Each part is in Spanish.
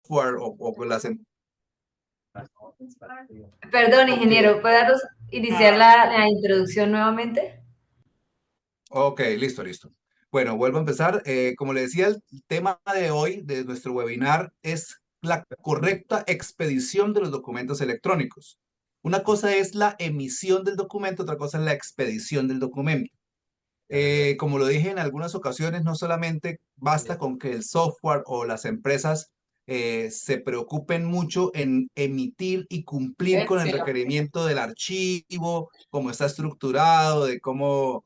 software o con las... Perdón, Ok, ingeniero, ¿puede iniciar la introducción nuevamente? ok, listo, listo. Bueno, vuelvo a empezar. Como le decía, el tema de hoy, de nuestro webinar, es la correcta expedición de los documentos electrónicos. Una cosa es la emisión del documento, otra cosa es la expedición del documento. Como lo dije en algunas ocasiones, no solamente basta con que el software o las empresas se preocupen mucho en emitir y cumplir con el requerimiento del archivo, cómo está estructurado, de cómo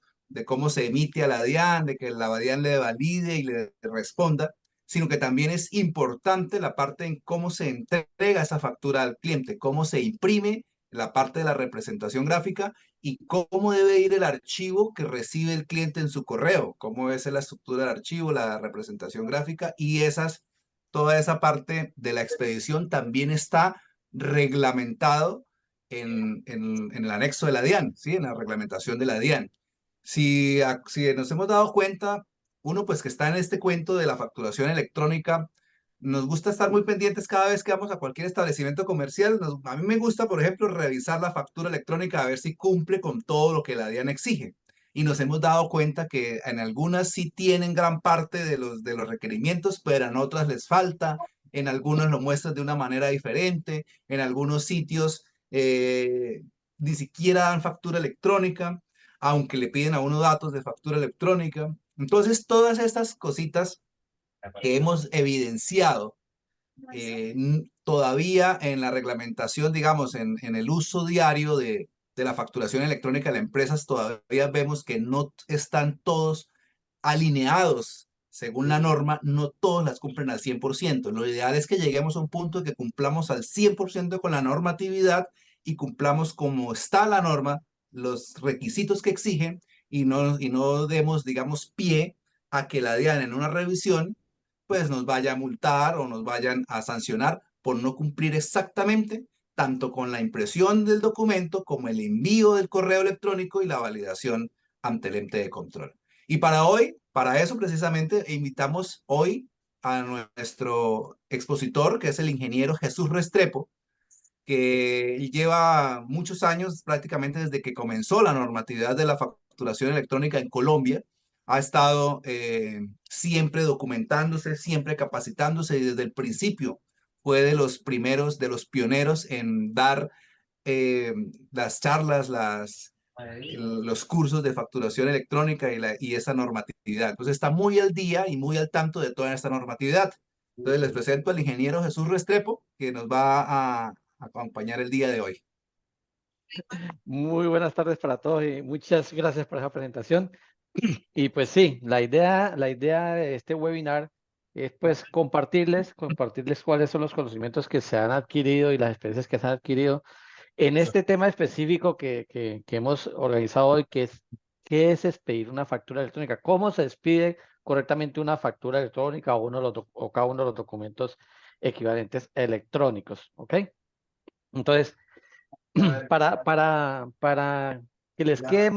se emite a la DIAN, de que la DIAN le valide y le responda, sino que también es importante la parte en cómo se entrega esa factura al cliente, cómo se imprime la parte de la representación gráfica y cómo debe ir el archivo que recibe el cliente en su correo, cómo es la estructura del archivo, la representación gráfica y toda esa parte de la expedición también está reglamentado en el anexo de la DIAN, ¿sí? En la reglamentación de la DIAN. Si nos hemos dado cuenta, uno pues que está en este cuento de la facturación electrónica, nos gusta estar muy pendientes cada vez que vamos a cualquier establecimiento comercial. A mí me gusta, por ejemplo, revisar la factura electrónica a ver si cumple con todo lo que la DIAN exige. Y nos hemos dado cuenta que en algunas sí tienen gran parte de los requerimientos, pero en otras les falta. En algunos lo muestran de una manera diferente. En algunos sitios ni siquiera dan factura electrónica, aunque le piden a uno datos de factura electrónica. Entonces, todas estas cositas que hemos evidenciado todavía en la reglamentación, digamos, en el uso diario de la facturación electrónica de las empresas, todavía vemos que no están todos alineados según la norma, no todos las cumplen al 100%. Lo ideal es que lleguemos a un punto de que cumplamos al 100% con la normatividad y cumplamos como está la norma, los requisitos que exigen y no demos, digamos, pie a que la DIAN en una revisión pues nos vaya a multar o nos vayan a sancionar por no cumplir exactamente tanto con la impresión del documento como el envío del correo electrónico y la validación ante el ente de control. Y para hoy, para eso precisamente, invitamos hoy a nuestro expositor, que es el ingeniero Jesús Restrepo, que lleva muchos años, prácticamente desde que comenzó la normatividad de la facturación electrónica en Colombia. Ha estado siempre documentándose, siempre capacitándose y desde el principio fue de los primeros, de los pioneros en dar las charlas, los cursos de facturación electrónica y esa normatividad. Entonces está muy al día y muy al tanto de toda esta normatividad. Entonces les presento al ingeniero Jesús Restrepo, que nos va a acompañar el día de hoy. Muy buenas tardes para todos y muchas gracias por esa presentación. Y pues sí, la idea de este webinar es pues compartirles cuáles son los conocimientos que se han adquirido y las experiencias que se han adquirido en este tema específico que hemos organizado hoy, que es qué es expedir una factura electrónica, cómo se expide correctamente una factura electrónica o cada uno de los documentos equivalentes electrónicos, ¿ok? Entonces, para que les quede,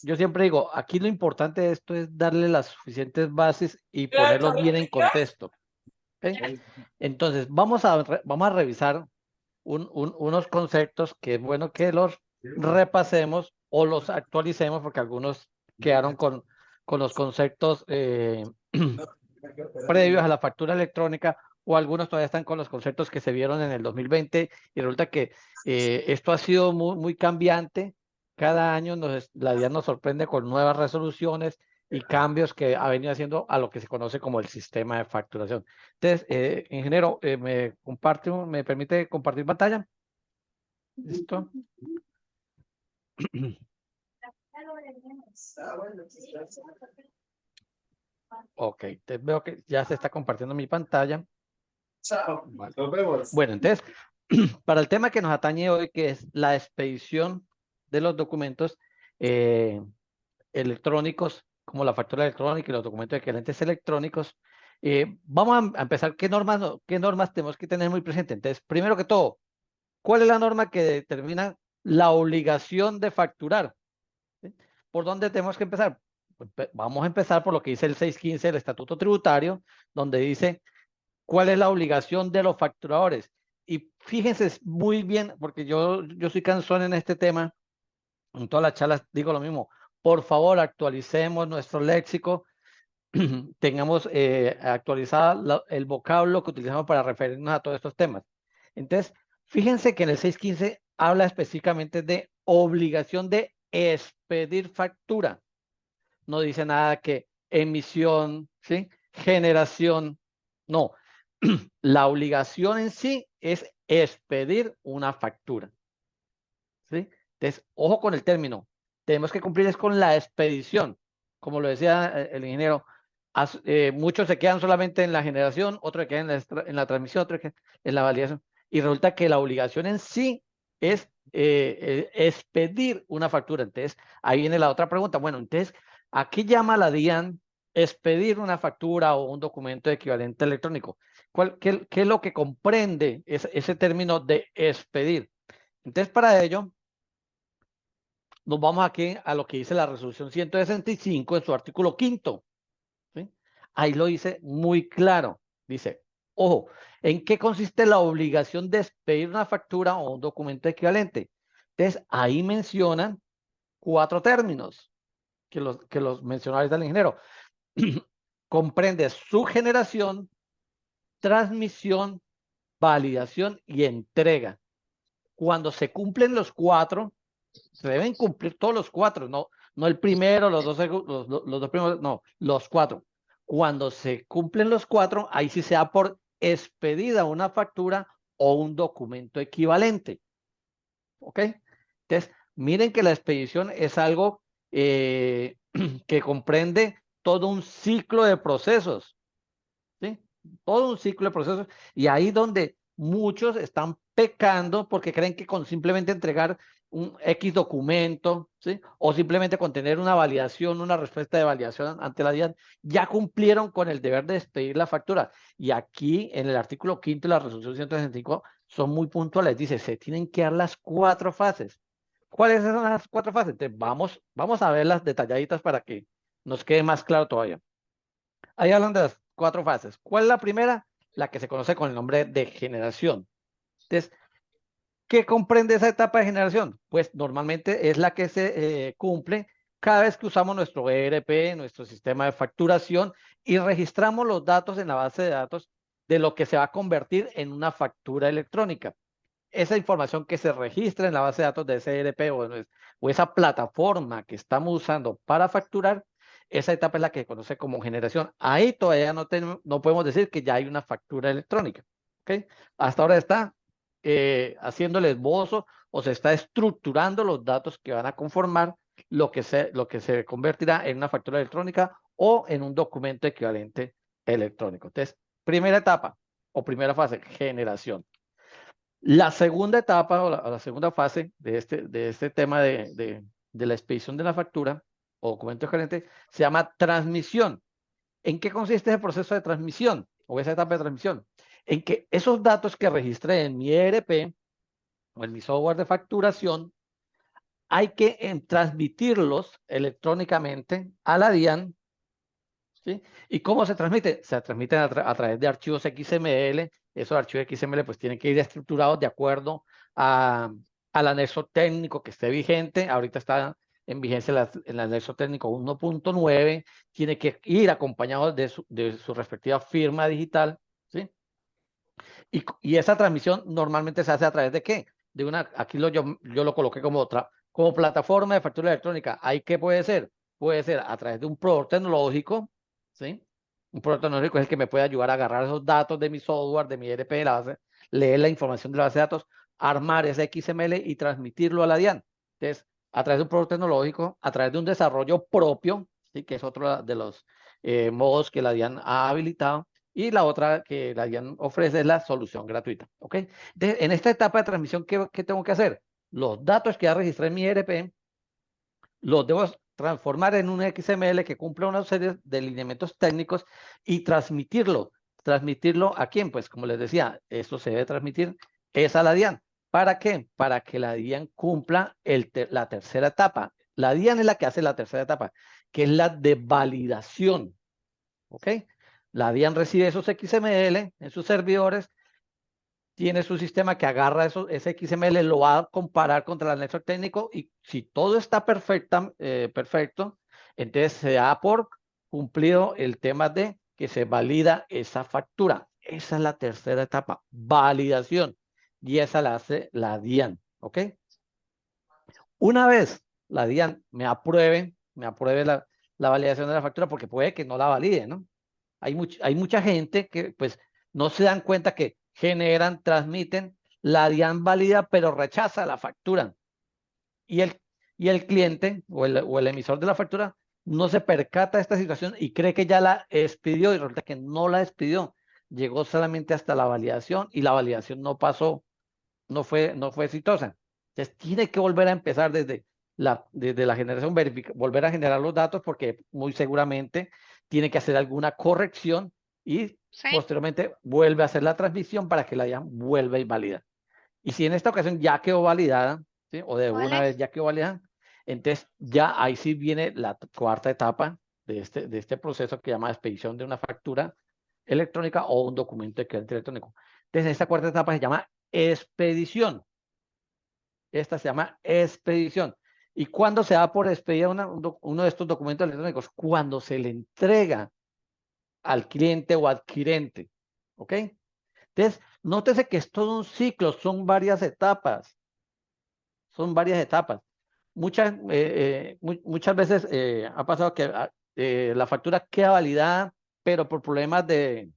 yo siempre digo, aquí lo importante de esto es darle las suficientes bases y ponerlos bien en contexto. ¿Ok? Entonces, vamos a revisar unos conceptos que es bueno que los repasemos o los actualicemos porque algunos quedaron con los conceptos previos a la factura electrónica o algunos todavía están con los conceptos que se vieron en el 2020 y resulta que esto ha sido muy cambiante. Cada año la DIAN nos sorprende con nuevas resoluciones y cambios que ha venido haciendo a lo que se conoce como el sistema de facturación. Entonces, ingeniero, ¿me permite compartir pantalla? ¿Listo? Ok, entonces veo que ya se está compartiendo mi pantalla. Vale. Nos vemos. Bueno, entonces, para el tema que nos atañe hoy, que es la expedición de los documentos eh, electrónicos, como la factura electrónica y los documentos equivalentes electrónicos, vamos a empezar. ¿Qué normas tenemos que tener muy presente? Entonces, primero que todo, ¿cuál es la norma que determina la obligación de facturar? ¿Sí? ¿Por dónde tenemos que empezar? Pues, vamos a empezar por lo que dice el 615 del Estatuto Tributario, donde dice ¿Cuál es la obligación de los facturadores? Y fíjense muy bien, porque yo soy cansón en este tema, en todas las charlas digo lo mismo. Por favor, actualicemos nuestro léxico, tengamos actualizado el vocablo que utilizamos para referirnos a todos estos temas. Entonces, fíjense que en el 615 habla específicamente de obligación de expedir factura. No dice nada que emisión, ¿sí? Generación, no. La obligación en sí es expedir una factura, ¿sí? Entonces, ojo con el término. Tenemos que cumplir es con la expedición. Como lo decía el ingeniero, muchos se quedan solamente en la generación, otros se quedan en la transmisión, otros en la validación. Y resulta que la obligación en sí es expedir una factura. Entonces, ahí viene la otra pregunta. Bueno, entonces, ¿a qué llama la DIAN expedir una factura o un documento equivalente electrónico? ¿Qué es lo que comprende ese término de expedir? Entonces, para ello, nos vamos aquí a lo que dice la resolución 165 en su artículo 5. ¿Sí? Ahí lo dice muy claro. Dice, ojo, ¿en qué consiste la obligación de expedir una factura o un documento equivalente? Entonces, ahí mencionan 4 términos que los mencionó ahorita el ingeniero. Comprende su generación, transmisión, validación y entrega. Cuando se cumplen los 4, se deben cumplir todos los 4, no el primero, los dos primeros, no, los 4. Cuando se cumplen los 4, ahí sí se da por expedida una factura o un documento equivalente. ¿Ok? Entonces, miren que la expedición es algo que comprende todo un ciclo de procesos. ¿Sí? Todo un ciclo de procesos. Y ahí donde muchos están pecando porque creen que con simplemente entregar un X documento, ¿sí? O simplemente con tener una validación, una respuesta de validación ante la DIAN, ya cumplieron con el deber de expedir la factura. Y aquí en el artículo 5 de la resolución 165 son muy puntuales. Dice, se tienen que dar las 4 fases. ¿Cuáles son las 4 fases? Entonces, vamos a verlas detalladitas para que nos quede más claro todavía. Ahí hablan de las 4 fases. ¿Cuál es la primera? La que se conoce con el nombre de generación. Entonces, ¿qué comprende esa etapa de generación? Pues normalmente es la que se cumple cada vez que usamos nuestro ERP, nuestro sistema de facturación, y registramos los datos en la base de datos de lo que se va a convertir en una factura electrónica. Esa información que se registra en la base de datos de ese ERP o esa plataforma que estamos usando para facturar, esa etapa es la que se conoce como generación. Ahí todavía no podemos decir que ya hay una factura electrónica. ¿Okay? Hasta ahora está haciendo el esbozo o se está estructurando los datos que van a conformar lo que se convertirá en una factura electrónica o en un documento equivalente electrónico. Entonces, primera etapa o primera fase, generación. La segunda etapa o la segunda fase de este tema de la expedición de la factura o documento equivalente se llama transmisión. ¿En qué consiste ese proceso de transmisión o esa etapa de transmisión? En que esos datos que registré en mi ERP o en mi software de facturación, hay que transmitirlos electrónicamente a la DIAN. ¿Sí? ¿Y cómo se transmite? Se transmiten a través de archivos XML. Esos archivos XML pues tienen que ir estructurados de acuerdo al anexo técnico que esté vigente. Ahorita está en vigencia el anexo técnico 1.9. Tiene que ir acompañado de su respectiva firma digital. ¿Sí? Y esa transmisión normalmente se hace a través de ¿qué? De aquí yo lo coloqué como otra, como plataforma de factura electrónica. ¿Ahí qué puede ser? Puede ser a través de un proveedor tecnológico, ¿sí? Un proveedor tecnológico es el que me puede ayudar a agarrar esos datos de mi software, de mi ERP, de la base, leer la información de la base de datos, armar ese XML y transmitirlo a la DIAN. Entonces, a través de un proveedor tecnológico, a través de un desarrollo propio, ¿sí? Que es otro de los modos que la DIAN ha habilitado, y la otra que la DIAN ofrece es la solución gratuita. ¿Ok? En esta etapa de transmisión, ¿qué tengo que hacer? Los datos que ya registré en mi ERP, los debo transformar en un XML que cumpla una serie de lineamientos técnicos y transmitirlo. ¿Transmitirlo a quién? Pues como les decía, esto se debe transmitir es a la DIAN. ¿Para qué? Para que la DIAN cumpla la tercera etapa. La DIAN es la que hace la tercera etapa, que es la de validación. ¿Ok? La DIAN recibe esos XML en sus servidores, tiene su sistema que agarra ese XML, lo va a comparar contra el anexo técnico y si todo está perfecto, entonces se da por cumplido el tema de que se valida esa factura. Esa es la tercera etapa, validación. Y esa la hace la DIAN, ¿ok? Una vez la DIAN me apruebe la validación de la factura, porque puede que no la valide, ¿no? Hay mucha gente que pues no se dan cuenta que generan, transmiten, la DIAN valida, pero rechaza la factura. Y el cliente o el emisor de la factura no se percata de esta situación y cree que ya la expidió y resulta que no la expidió. Llegó solamente hasta la validación y la validación no pasó, no fue exitosa. Entonces tiene que volver a empezar desde la generación, volver a generar los datos porque muy seguramente tiene que hacer alguna corrección y Sí, posteriormente vuelve a hacer la transmisión para que la DIAN vuelva y valida. Y si en esta ocasión ya quedó validada, ¿sí? O de una vale. vez ya quedó validada, entonces ya ahí sí viene la cuarta etapa de este proceso que llama expedición de una factura electrónica o un documento de cliente electrónico. Entonces esta cuarta etapa se llama expedición. Esta se llama expedición. ¿Y cuándo se da por expedida uno de estos documentos electrónicos? Cuando se le entrega al cliente o adquirente. ¿Ok? Entonces, nótese que es todo un ciclo, son varias etapas. Son varias etapas. Muchas veces ha pasado que la factura queda validada, pero por problemas de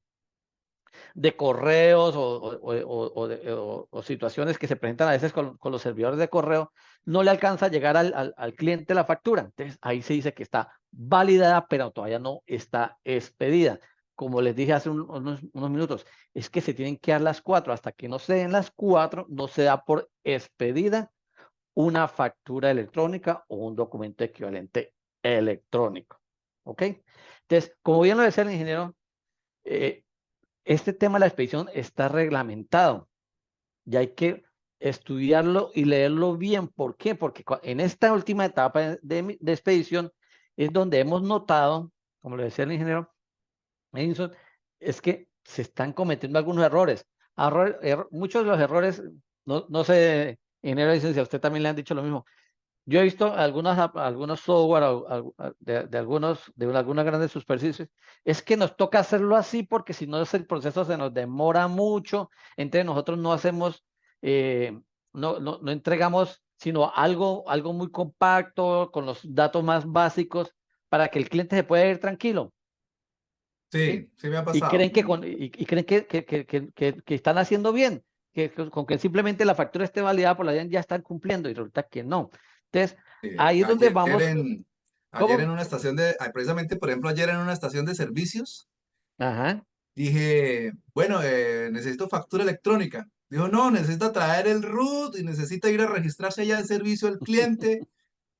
correos o situaciones que se presentan a veces con los servidores de correo, no le alcanza a llegar al cliente la factura. Entonces, ahí se dice que está validada, pero todavía no está expedida. Como les dije hace unos minutos, es que se tienen que dar las 4. Hasta que no se den las 4, no se da por expedida una factura electrónica o un documento equivalente electrónico. ¿Ok? Entonces, como bien lo decía el ingeniero, eh, este tema de la expedición está reglamentado y hay que estudiarlo y leerlo bien. ¿Por qué? Porque en esta última etapa de expedición es donde hemos notado, como lo decía el ingeniero Edinson, es que se están cometiendo algunos errores. Muchos de los errores, no sé, ingeniero Edinson, si a usted también le han dicho lo mismo. Yo he visto algunos software de algunas grandes superficies. Es que nos toca hacerlo así porque si no el proceso se nos demora mucho. Entonces nosotros no hacemos, no entregamos sino algo muy compacto con los datos más básicos para que el cliente se pueda ir tranquilo. ¿Sí? Sí, sí me ha Y pasado. creen creen que están haciendo bien, que con que simplemente la factura esté validada por la DIAN ya están cumpliendo y resulta que no. Entonces, ahí es donde vamos. Ayer en ¿Cómo? una estación precisamente, por ejemplo, ayer en una estación de servicios, Ajá. dije, bueno, necesito factura electrónica. Dijo, no, necesita traer el root y necesita ir a registrarse allá en servicio al cliente.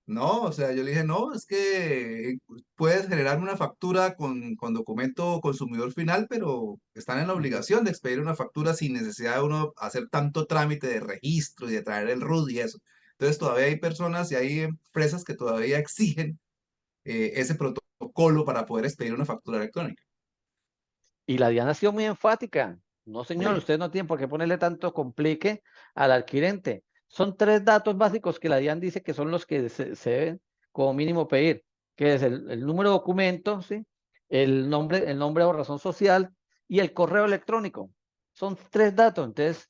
No, o sea, yo le dije, no, es que puedes generarme una factura con documento consumidor final, pero están en la obligación de expedir una factura sin necesidad de uno hacer tanto trámite de registro y de traer el RUT y eso. Entonces todavía hay personas y hay empresas que todavía exigen ese protocolo para poder expedir una factura electrónica. Y la DIAN ha sido muy enfática. No, señor, Sí, usted no tiene por qué ponerle tanto complique al adquirente. Son 3 datos básicos que la DIAN dice que son los que se deben como mínimo pedir, que es el número de documento, ¿sí? El nombre o razón social y el correo electrónico. Son 3 datos, entonces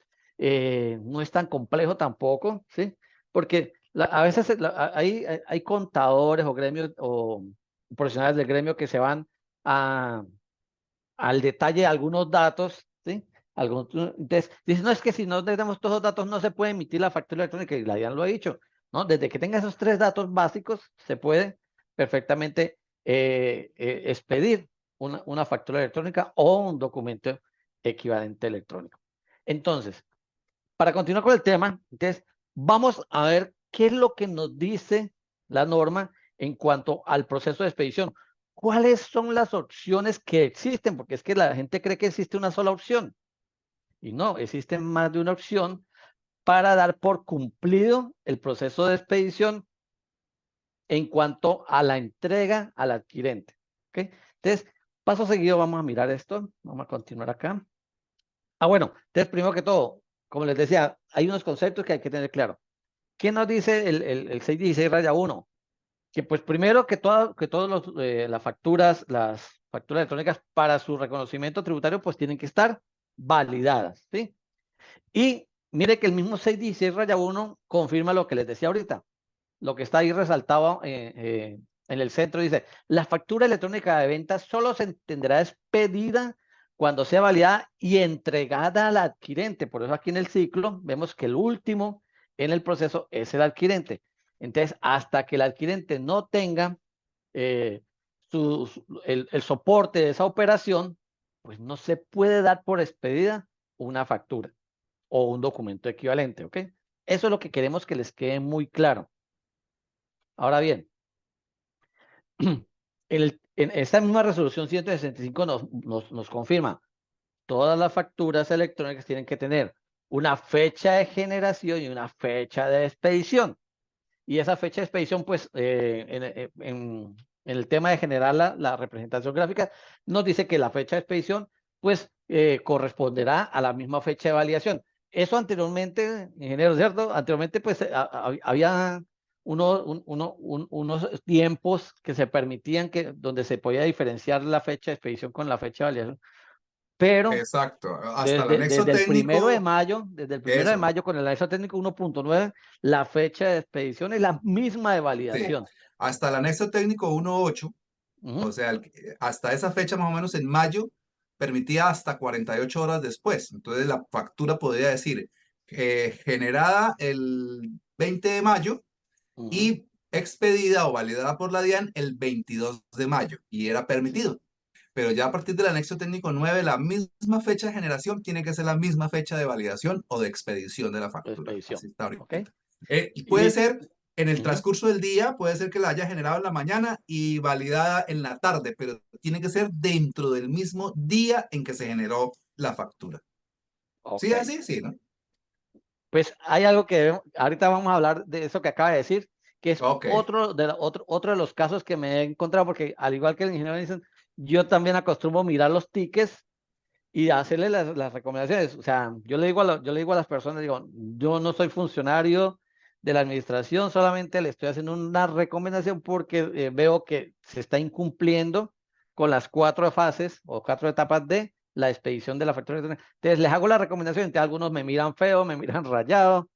no es tan complejo tampoco, ¿sí? Porque a veces hay contadores o gremios o profesionales del gremio que se van al detalle algunos datos, ¿sí? Entonces, dice, no, es que si no tenemos todos los datos no se puede emitir la factura electrónica, y la DIAN lo ha dicho, ¿no? Desde que tenga esos 3 datos básicos, se puede perfectamente expedir una factura electrónica o un documento equivalente electrónico. Entonces, para continuar con el tema, entonces, vamos a ver qué es lo que nos dice la norma en cuanto al proceso de expedición. ¿Cuáles son las opciones que existen? Porque es que la gente cree que existe una sola opción. Y no, existe más de una opción para dar por cumplido el proceso de expedición en cuanto a la entrega al adquirente. ¿Ok? Entonces, Paso seguido vamos a mirar esto. Vamos a continuar acá. Bueno, entonces primero que todo, como les decía, hay unos conceptos que hay que tener claro. ¿Qué nos dice el 616 raya 1? Que pues primero que todas las facturas electrónicas para su reconocimiento tributario pues tienen que estar validadas, ¿sí? Y mire que el mismo 616 raya 1 confirma lo que les decía ahorita, lo que está ahí resaltado en el centro, dice, la factura electrónica de venta solo se entenderá expedida cuando sea validada y entregada al adquirente. Por eso aquí en el ciclo vemos que el último en el proceso es el adquirente. Entonces, hasta que el adquirente no tenga eh, el soporte de esa operación, pues no se puede dar por expedida una factura o un documento equivalente, ¿ok? Eso es lo que queremos que les quede muy claro. Ahora bien, en esta misma resolución 165 nos confirma, todas las facturas electrónicas tienen que tener una fecha de generación y una fecha de expedición. Y esa fecha de expedición, pues, en el tema de generar la representación gráfica, nos dice que la fecha de expedición, pues, corresponderá a la misma fecha de validación. Eso anteriormente, ingeniero, ¿cierto? Anteriormente, pues, había unos tiempos que se permitían donde se podía diferenciar la fecha de expedición con la fecha de validación, pero Exacto. Hasta el desde, anexo desde el primero de técnico, mayo, desde el primero de eso. mayo con el anexo técnico 1.9, la fecha de expedición es la misma de Sí. validación. Hasta el anexo técnico 1.8, o Ujú. sea, hasta esa fecha más o menos en mayo, permitía hasta 48 horas después. Entonces la factura podría decir generada el 20 de mayo Ujú. y expedida o validada por la DIAN el 22 de mayo y era permitido. Pero ya a partir del anexo técnico 9, la misma fecha de generación tiene que ser la misma fecha de validación o de expedición de la factura. Expedición. Así está ¿Ok? ahorita. Y puede Y, ser en el ujú. transcurso del día, puede ser que la haya generado en la mañana y validada en la tarde, pero tiene que ser dentro del mismo día en que se generó la factura. ¿Sí, Ok. así? Sí, ¿no? Pues hay algo que ahorita vamos a hablar de eso que acaba de decir, que es Ok. otro de los casos que me he encontrado, porque al igual que el ingeniero dicen, yo también acostumbro mirar los tickets y hacerle las recomendaciones. O sea, yo le digo a las personas, digo, yo no soy funcionario de la administración, solamente le estoy haciendo una recomendación porque veo que se está incumpliendo con las 4 fases o 4 etapas de la expedición de la factura electrónica. Entonces, les hago la recomendación, entonces algunos me miran feo, me miran rayado,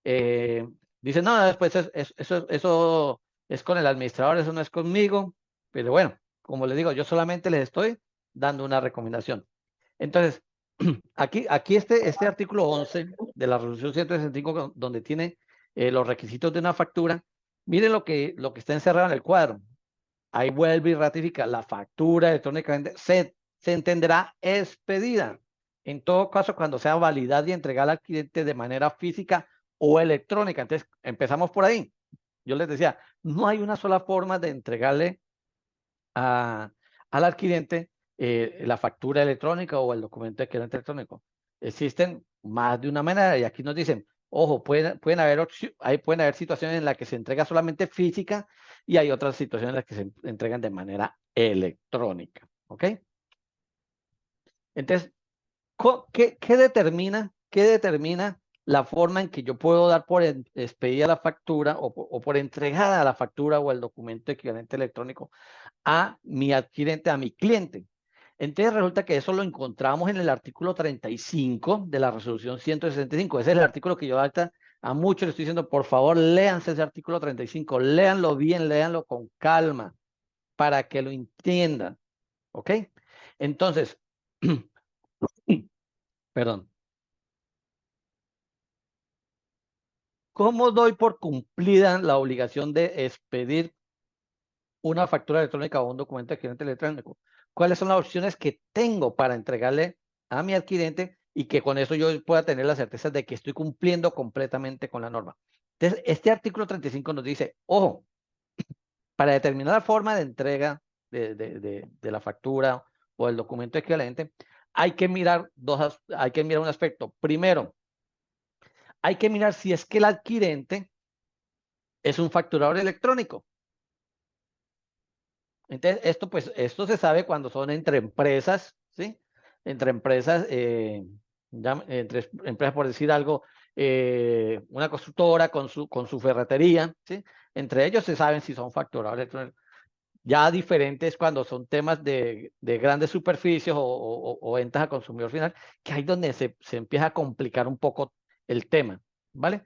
eh, dicen, no, después eso es con el administrador, eso no es conmigo, pero bueno, como les digo, yo solamente les estoy dando una recomendación. Entonces, aquí este artículo 11 de la resolución 165, donde tiene los requisitos de una factura, miren lo que está encerrado en el cuadro. Ahí vuelve y ratifica, la factura electrónicamente se entenderá expedida. En todo caso, cuando sea validada y entregada al cliente de manera física o electrónica. Entonces, empezamos por ahí. Yo les decía, no hay una sola forma de entregarle a, al adquirente la factura electrónica o el documento de adquirente electrónico. Existen más de una manera y aquí nos dicen, ojo, pueden haber situaciones en las que se entrega solamente física y hay otras situaciones en las que se entregan de manera electrónica. ¿Ok? Entonces, ¿qué determina la forma en que yo puedo dar por expedida la factura o por entregada la factura o el documento equivalente electrónico a mi adquirente, a mi cliente? Entonces resulta que eso lo encontramos en el artículo 35 de la resolución 165. Ese es el artículo que yo ahorita a muchos les estoy diciendo, por favor, léanse ese artículo 35, léanlo bien, léanlo con calma, para que lo entiendan. ¿Ok? Entonces, perdón. ¿Cómo doy por cumplida la obligación de expedir una factura electrónica o un documento de adquirente electrónico? ¿Cuáles son las opciones que tengo para entregarle a mi adquirente y que con eso yo pueda tener la certeza de que estoy cumpliendo completamente con la norma? Entonces, este artículo 35 nos dice, ojo, para determinar la forma de entrega de la factura o el documento equivalente, hay que mirar un aspecto. Primero, hay que mirar si es que el adquirente es un facturador electrónico. Entonces, esto, pues, esto se sabe cuando son entre empresas, ¿sí? Entre empresas, entre empresas, por decir algo, una constructora con su ferretería, ¿sí? Entre ellos se saben si son facturados electrónicos. Ya diferente es cuando son temas de grandes superficies o ventas a consumidor final, que ahí donde se empieza a complicar un poco el tema, ¿vale?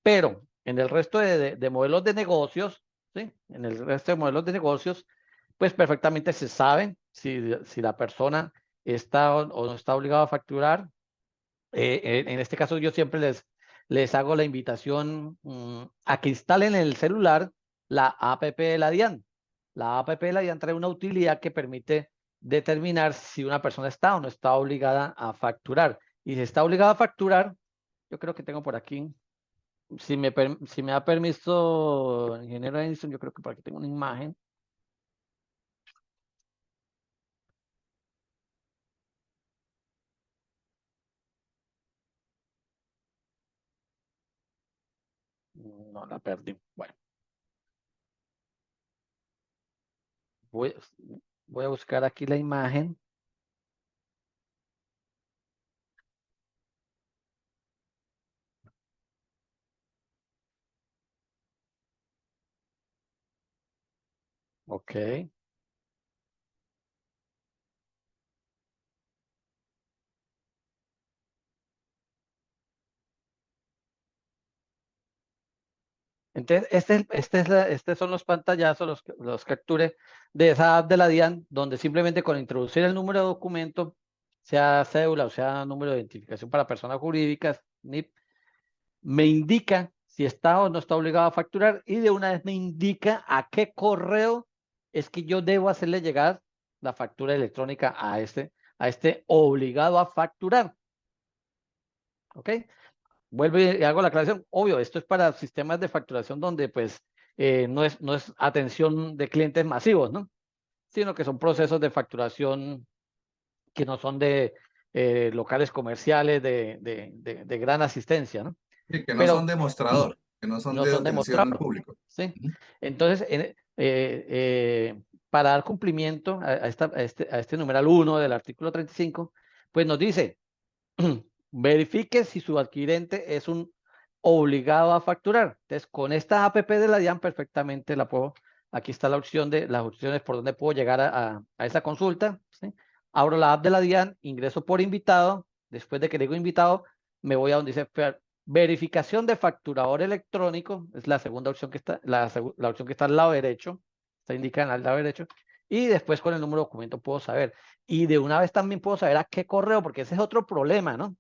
Pero en el resto de modelos de negocios, ¿sí? En el resto de modelos de negocios, pues perfectamente se sabe si la persona está o no está obligada a facturar. En este caso yo siempre les hago la invitación a que instalen en el celular la APP de la DIAN. La APP de la DIAN trae una utilidad que permite determinar si una persona está o no está obligada a facturar. Y si está obligada a facturar, yo creo que tengo por aquí, si me da permiso, ingeniero Edison, yo creo que por aquí tengo una imagen. No la perdí. Bueno, voy, voy a buscar aquí la imagen. Ok. Entonces, estos son los pantallazos, los capture de esa app de la DIAN, donde simplemente con introducir el número de documento, sea cédula o sea número de identificación para personas jurídicas, NIP, me indica si está o no está obligado a facturar y de una vez me indica a qué correo es que yo debo hacerle llegar la factura electrónica a este obligado a facturar. ¿Ok? Vuelvo y hago la aclaración. Obvio, esto es para sistemas de facturación donde pues no es atención de clientes masivos, ¿no? Sino que son procesos de facturación que no son de locales comerciales de gran asistencia, ¿no? Sí, que no son Pero demostrador, que no son no de son atención al demostrados, público. ¿sí? Ujú. Entonces, para dar cumplimiento a este numeral 1 del artículo 35, pues nos dice, verifique si su adquirente es un obligado a facturar. Entonces, con esta APP de la DIAN perfectamente la puedo, aquí está la opción de las opciones por donde puedo llegar a esa consulta, ¿sí? Abro la app de la DIAN, ingreso por invitado, después de que digo invitado, me voy a donde dice verificación de facturador electrónico, es la segunda opción que está, la opción que está al lado derecho, está indicada al lado derecho, y después con el número de documento puedo saber. Y de una vez también puedo saber a qué correo, porque ese es otro problema, ¿no?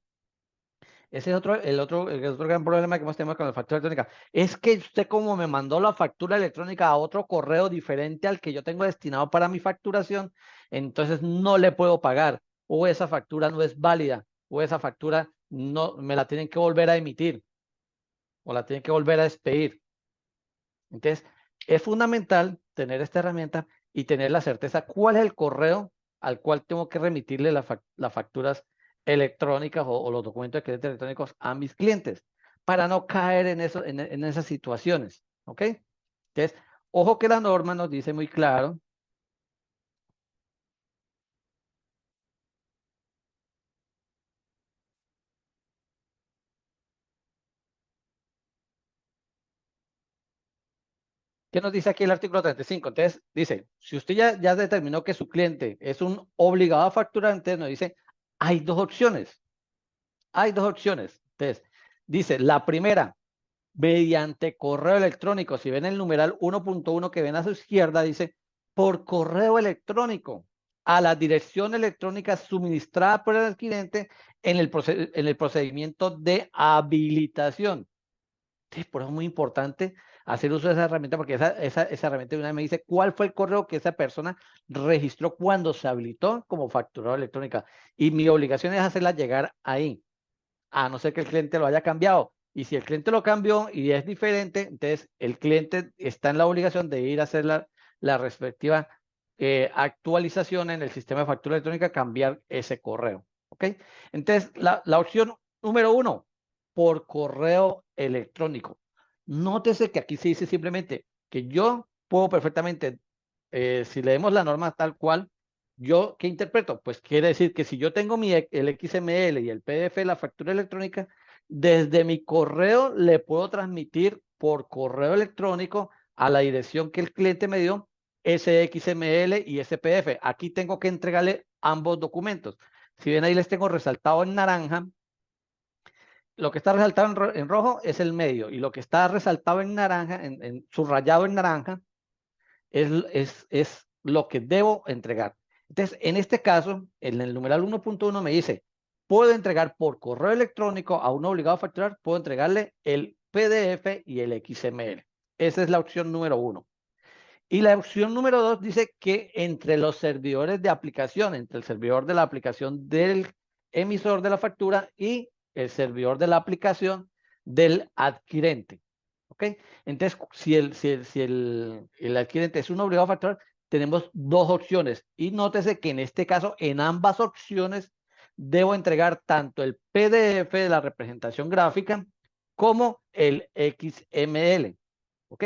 Ese es el otro gran problema que hemos tenido con la factura electrónica. Es que usted como me mandó la factura electrónica a otro correo diferente al que yo tengo destinado para mi facturación, entonces no le puedo pagar. O esa factura no es válida, o esa factura no me la tienen que volver a emitir, o la tienen que volver a despedir. Entonces, es fundamental tener esta herramienta y tener la certeza cuál es el correo al cual tengo que remitirle las facturas electrónicas o los documentos de crédito electrónicos a mis clientes para no caer en, en esas situaciones. ¿Ok? Entonces, ojo que la norma nos dice muy claro ¿qué nos dice aquí el artículo 35? Entonces, dice, si usted ya determinó que su cliente es un obligado a facturar, entonces nos dice, hay dos opciones. Hay dos opciones. Entonces, dice, la primera, mediante correo electrónico. Si ven el numeral 1.1 que ven a su izquierda, dice, por correo electrónico a la dirección electrónica suministrada por el adquirente en el procedimiento de habilitación. Entonces, por eso es muy importante hacer uso de esa herramienta, porque esa herramienta de una vez me dice cuál fue el correo que esa persona registró cuando se habilitó como facturadora electrónica. Y mi obligación es hacerla llegar ahí, a no ser que el cliente lo haya cambiado. Y si el cliente lo cambió y es diferente, entonces el cliente está en la obligación de ir a hacer la respectiva actualización en el sistema de factura electrónica, cambiar ese correo. ¿Ok? Entonces, la opción número 1, por correo electrónico. Nótese que aquí se dice simplemente que yo puedo perfectamente si leemos la norma tal cual, ¿yo qué interpreto? Pues quiere decir que si yo tengo el XML y el PDF de la factura electrónica, desde mi correo le puedo transmitir por correo electrónico a la dirección que el cliente me dio ese XML y ese PDF. Aquí tengo que entregarle ambos documentos. Si ven ahí les tengo resaltado en naranja. Lo que está resaltado en rojo es el medio y lo que está resaltado en naranja, subrayado en naranja, es lo que debo entregar. Entonces, en este caso, en el numeral 1.1 me dice, puedo entregar por correo electrónico a un obligado a facturar, puedo entregarle el PDF y el XML. Esa es la opción número 1. Y la opción número 2 dice que entre los servidores de aplicación, entre el servidor de la aplicación del emisor de la factura y el servidor de la aplicación del adquirente. ¿Ok? Entonces, si el adquirente es un obligado a facturar, tenemos dos opciones. Y nótese que en este caso, en ambas opciones, debo entregar tanto el PDF de la representación gráfica como el XML. ¿Ok?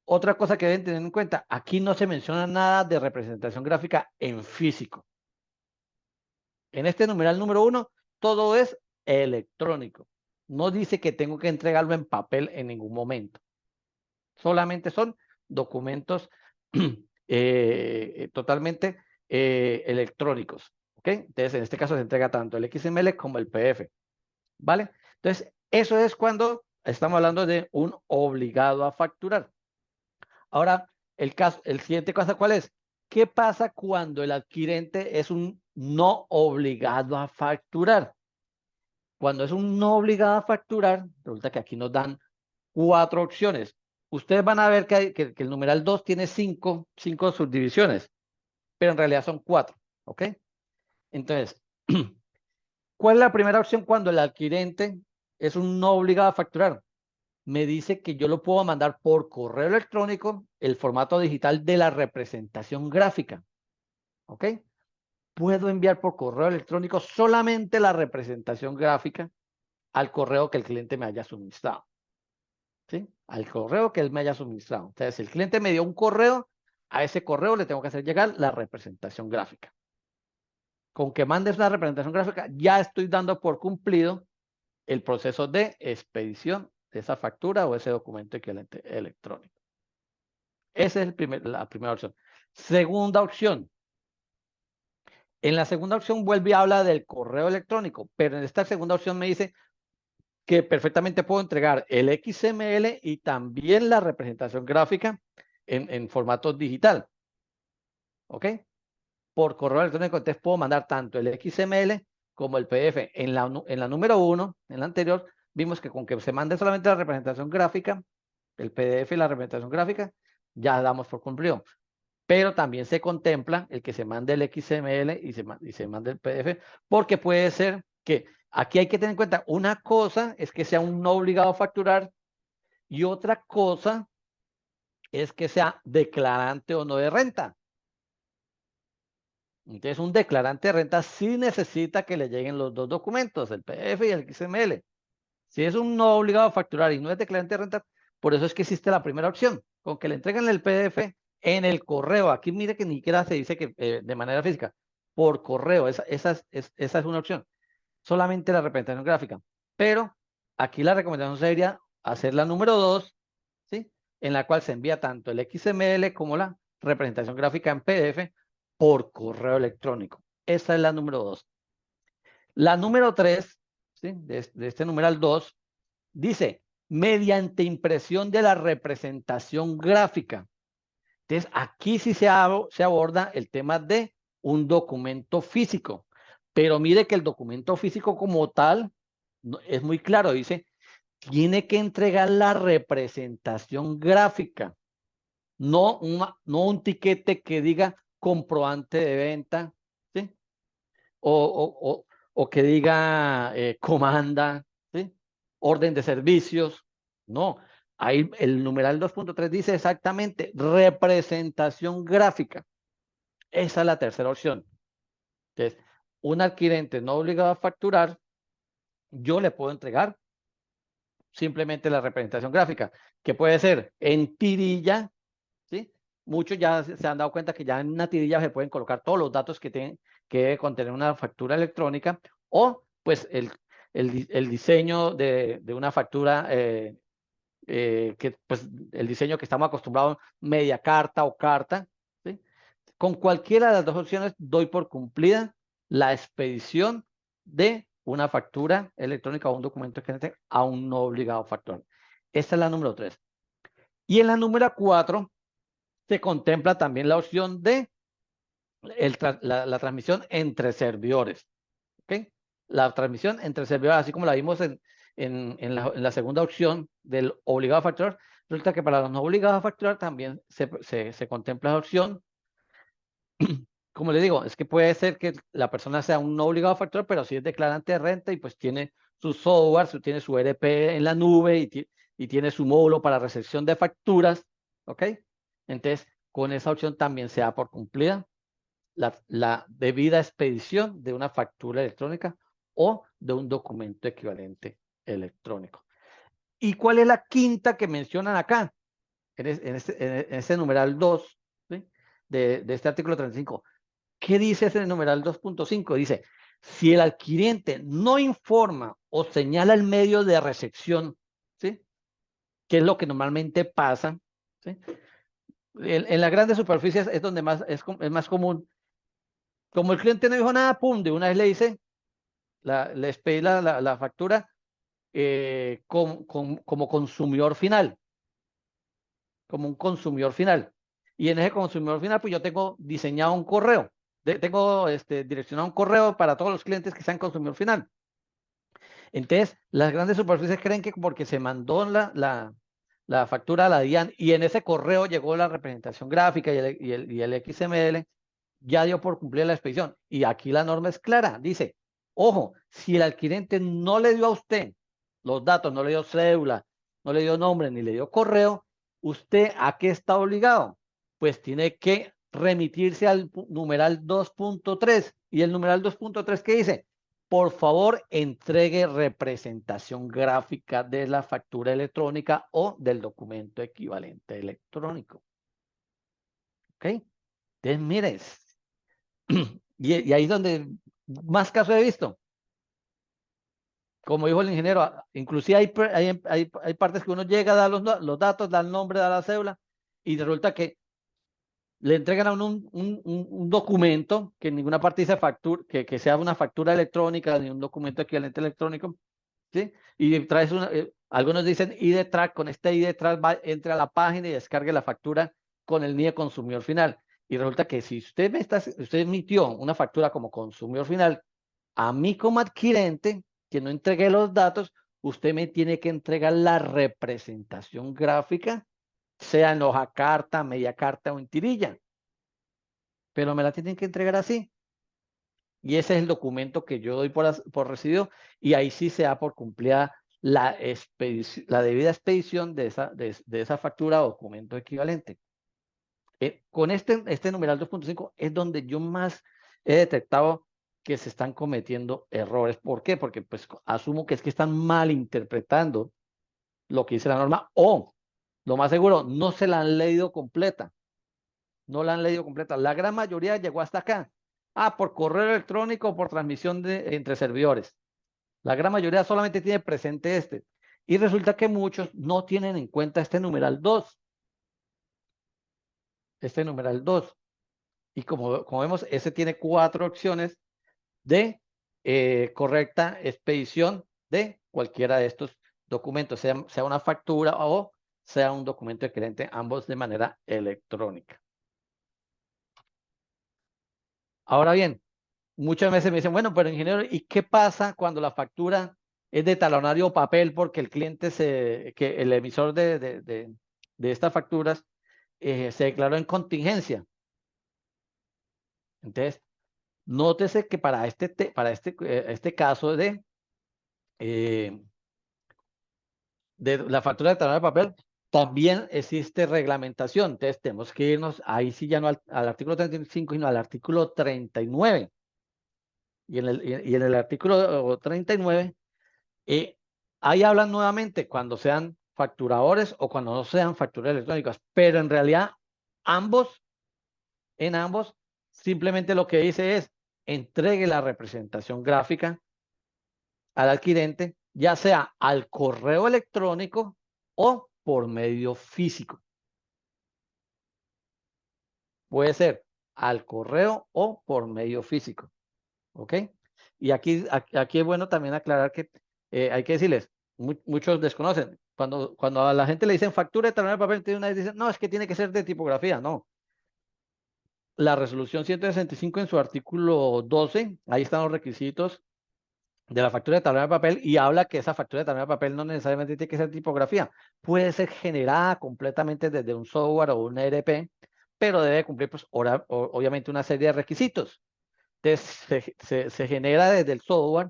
Otra cosa que deben tener en cuenta, aquí no se menciona nada de representación gráfica en físico. En este numeral número 1, todo es electrónico. No dice que tengo que entregarlo en papel en ningún momento. Solamente son documentos totalmente electrónicos. ¿Ok? Entonces, en este caso se entrega tanto el XML como el PDF. ¿Vale? Entonces, eso es cuando estamos hablando de un obligado a facturar. Ahora, el siguiente caso, ¿cuál es? ¿Qué pasa cuando el adquirente es un no obligado a facturar? Cuando es un no obligado a facturar, resulta que aquí nos dan 4 opciones. Ustedes van a ver que el numeral 2 tiene 5 subdivisiones, pero en realidad son 4, ¿ok? Entonces, ¿cuál es la primera opción cuando el adquirente es un no obligado a facturar? Me dice que yo lo puedo mandar por correo electrónico el formato digital de la representación gráfica. ¿Ok? Puedo enviar por correo electrónico solamente la representación gráfica al correo que el cliente me haya suministrado. ¿Sí? Al correo que él me haya suministrado. Entonces, si el cliente me dio un correo, a ese correo le tengo que hacer llegar la representación gráfica. Con que mandes una representación gráfica, ya estoy dando por cumplido el proceso de expedición de esa factura o ese documento equivalente electrónico. Esa es la primera opción. Segunda opción. En la segunda opción vuelve y habla del correo electrónico, pero en esta segunda opción me dice que perfectamente puedo entregar el XML y también la representación gráfica en formato digital. ¿Ok? Por correo electrónico, entonces puedo mandar tanto el XML como el PDF. En la número 1, en la anterior, vimos que con que se mande solamente la representación gráfica, el PDF y la representación gráfica, ya damos por cumplido. Pero también se contempla el que se mande el XML y se mande el PDF, porque puede ser que aquí hay que tener en cuenta, una cosa es que sea un no obligado a facturar y otra cosa es que sea declarante o no de renta. Entonces, un declarante de renta sí necesita que le lleguen los dos documentos, el PDF y el XML. Si es un no obligado a facturar y no es declarante de renta, por eso es que existe la primera opción, con que le entreguen el PDF en el correo. Aquí mire que ni siquiera se dice que de manera física, por correo, esa es una opción. Solamente la representación gráfica. Pero aquí la recomendación sería hacer la número 2, ¿sí? En la cual se envía tanto el XML como la representación gráfica en PDF por correo electrónico. Esa es la número 2. La número 3, ¿sí? de este numeral 2, dice, mediante impresión de la representación gráfica. Entonces, aquí sí se aborda el tema de un documento físico. Pero mire que el documento físico como tal es muy claro. Dice, tiene que entregar la representación gráfica. No un tiquete que diga comprobante de venta, ¿sí? O que diga comanda, ¿sí? Orden de servicios. No, ahí el numeral 2.3 dice exactamente representación gráfica. Esa es la tercera opción. Entonces, un adquirente no obligado a facturar, yo le puedo entregar simplemente la representación gráfica, que puede ser en tirilla, ¿sí? muchos ya se han dado cuenta que ya en una tirilla se pueden colocar todos los datos que debe contener una factura electrónica, o pues el diseño de una factura, que pues el diseño que estamos acostumbrados, media carta o carta, ¿sí? Con cualquiera de las dos opciones doy por cumplida la expedición de una factura electrónica o un documento que a un no obligado factor. Esta es la número 3. Y en la número 4 se contempla también la opción de la transmisión entre servidores. ¿Okay? La transmisión entre servidores, así como la vimos en la segunda opción del obligado a facturar, resulta que para los no obligados a facturar también se contempla la opción. Como le digo, es que puede ser que la persona sea un no obligado a facturar, pero si es declarante de renta y pues tiene su software, tiene su ERP en la nube y tiene su módulo para recepción de facturas, ¿ok? Entonces, con esa opción también se da por cumplida la debida expedición de una factura electrónica o de un documento equivalente electrónico. ¿Y cuál es la quinta que mencionan acá? En este numeral 2, ¿sí? de este artículo 35. ¿Qué dice ese numeral 2.5? Dice, si el adquiriente no informa o señala el medio de recepción, ¿sí? ¿Qué es lo que normalmente pasa? ¿Sí? En las grandes superficies es donde es más común. Como el cliente no dijo nada, pum, de una vez le dice, le expedí la factura como consumidor final, como un consumidor final. Y en ese consumidor final, pues yo tengo diseñado un correo, tengo direccionado un correo para todos los clientes que sean consumidor final. Entonces, las grandes superficies creen que porque se mandó la factura a la DIAN y en ese correo llegó la representación gráfica y el XML, ya dio por cumplir la expedición. Y aquí la norma es clara. Dice, ojo, si el adquirente no le dio a usted los datos, no le dio cédula, no le dio nombre, ni le dio correo, ¿usted a qué está obligado? Pues tiene que remitirse al numeral 2.3. ¿Y el numeral 2.3 qué dice? Por favor, entregue representación gráfica de la factura electrónica o del documento equivalente electrónico. ¿Ok? Entonces, mires, y ahí es donde más casos he visto. Como dijo el ingeniero, inclusive hay partes que uno llega a dar los datos, da el nombre, da la cédula, y resulta que le entregan a uno un documento que en ninguna parte dice factura, que sea una factura electrónica ni un documento equivalente electrónico, ¿sí? Y traes algunos dicen ID track, con este ID track entre a la página y descargue la factura con el NIE consumidor final. Y resulta que si usted emitió una factura como consumidor final, a mí como adquirente, que no entregué los datos, usted me tiene que entregar la representación gráfica, sea en hoja carta, media carta o en tirilla. Pero me la tienen que entregar así. Y ese es el documento que yo doy por recibido, y ahí sí se da por cumplida la debida expedición de esa factura o documento equivalente. Con este numeral 2.5 es donde yo más he detectado que se están cometiendo errores. ¿Por qué? Porque pues asumo que es que están malinterpretando lo que dice la norma, o lo más seguro, no se la han leído completa. No la han leído completa. La gran mayoría llegó hasta acá. Por correo electrónico o por transmisión entre servidores. La gran mayoría solamente tiene presente este. Y resulta que muchos no tienen en cuenta este numeral 2. Este numeral 2. Y como vemos, ese tiene 4 opciones de correcta expedición de cualquiera de estos documentos, sea una factura o sea un documento equivalente, ambos de manera electrónica. Ahora bien, muchas veces me dicen, bueno, pero ingeniero, ¿y qué pasa cuando la factura es de talonario o papel? Porque el cliente, que el emisor de estas facturas se declaró en contingencia. Entonces, nótese que para este caso eh, de la factura de talonario de papel, también existe reglamentación. Entonces, tenemos que irnos ahí sí ya no al artículo 35, sino al artículo 39. Y en el artículo 39, ahí hablan nuevamente cuando sean facturadores o cuando no sean facturas electrónicas, pero en realidad En ambos, simplemente lo que dice es entregue la representación gráfica al adquirente, ya sea al correo electrónico o por medio físico. Puede ser al correo o por medio físico. ¿Ok? Y aquí es bueno también aclarar que hay que decirles, muchos desconocen. Cuando a la gente le dicen factura de talón de papel, una vez dicen, no, es que tiene que ser de tipografía. No. La resolución 165 en su artículo 12, ahí están los requisitos de la factura de tablero de papel y habla que esa factura de tablero de papel no necesariamente tiene que ser tipografía, puede ser generada completamente desde un software o un ERP, pero debe cumplir pues obviamente una serie de requisitos. Entonces se genera desde el software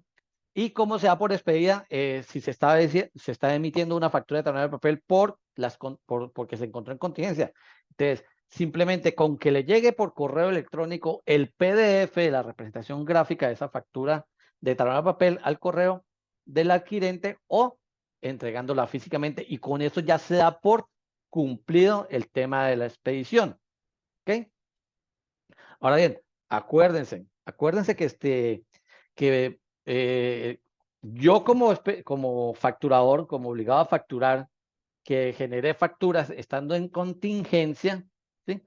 y como sea por expedida, si se está emitiendo una factura de tablero de papel porque se encontró en contingencia. Entonces, simplemente con que le llegue por correo electrónico el PDF de la representación gráfica de esa factura de tablero de papel al correo del adquirente o entregándola físicamente y con eso ya se da por cumplido el tema de la expedición. ¿Ok? Ahora bien, acuérdense que yo como facturador, como obligado a facturar, que generé facturas estando en contingencia, ¿sí?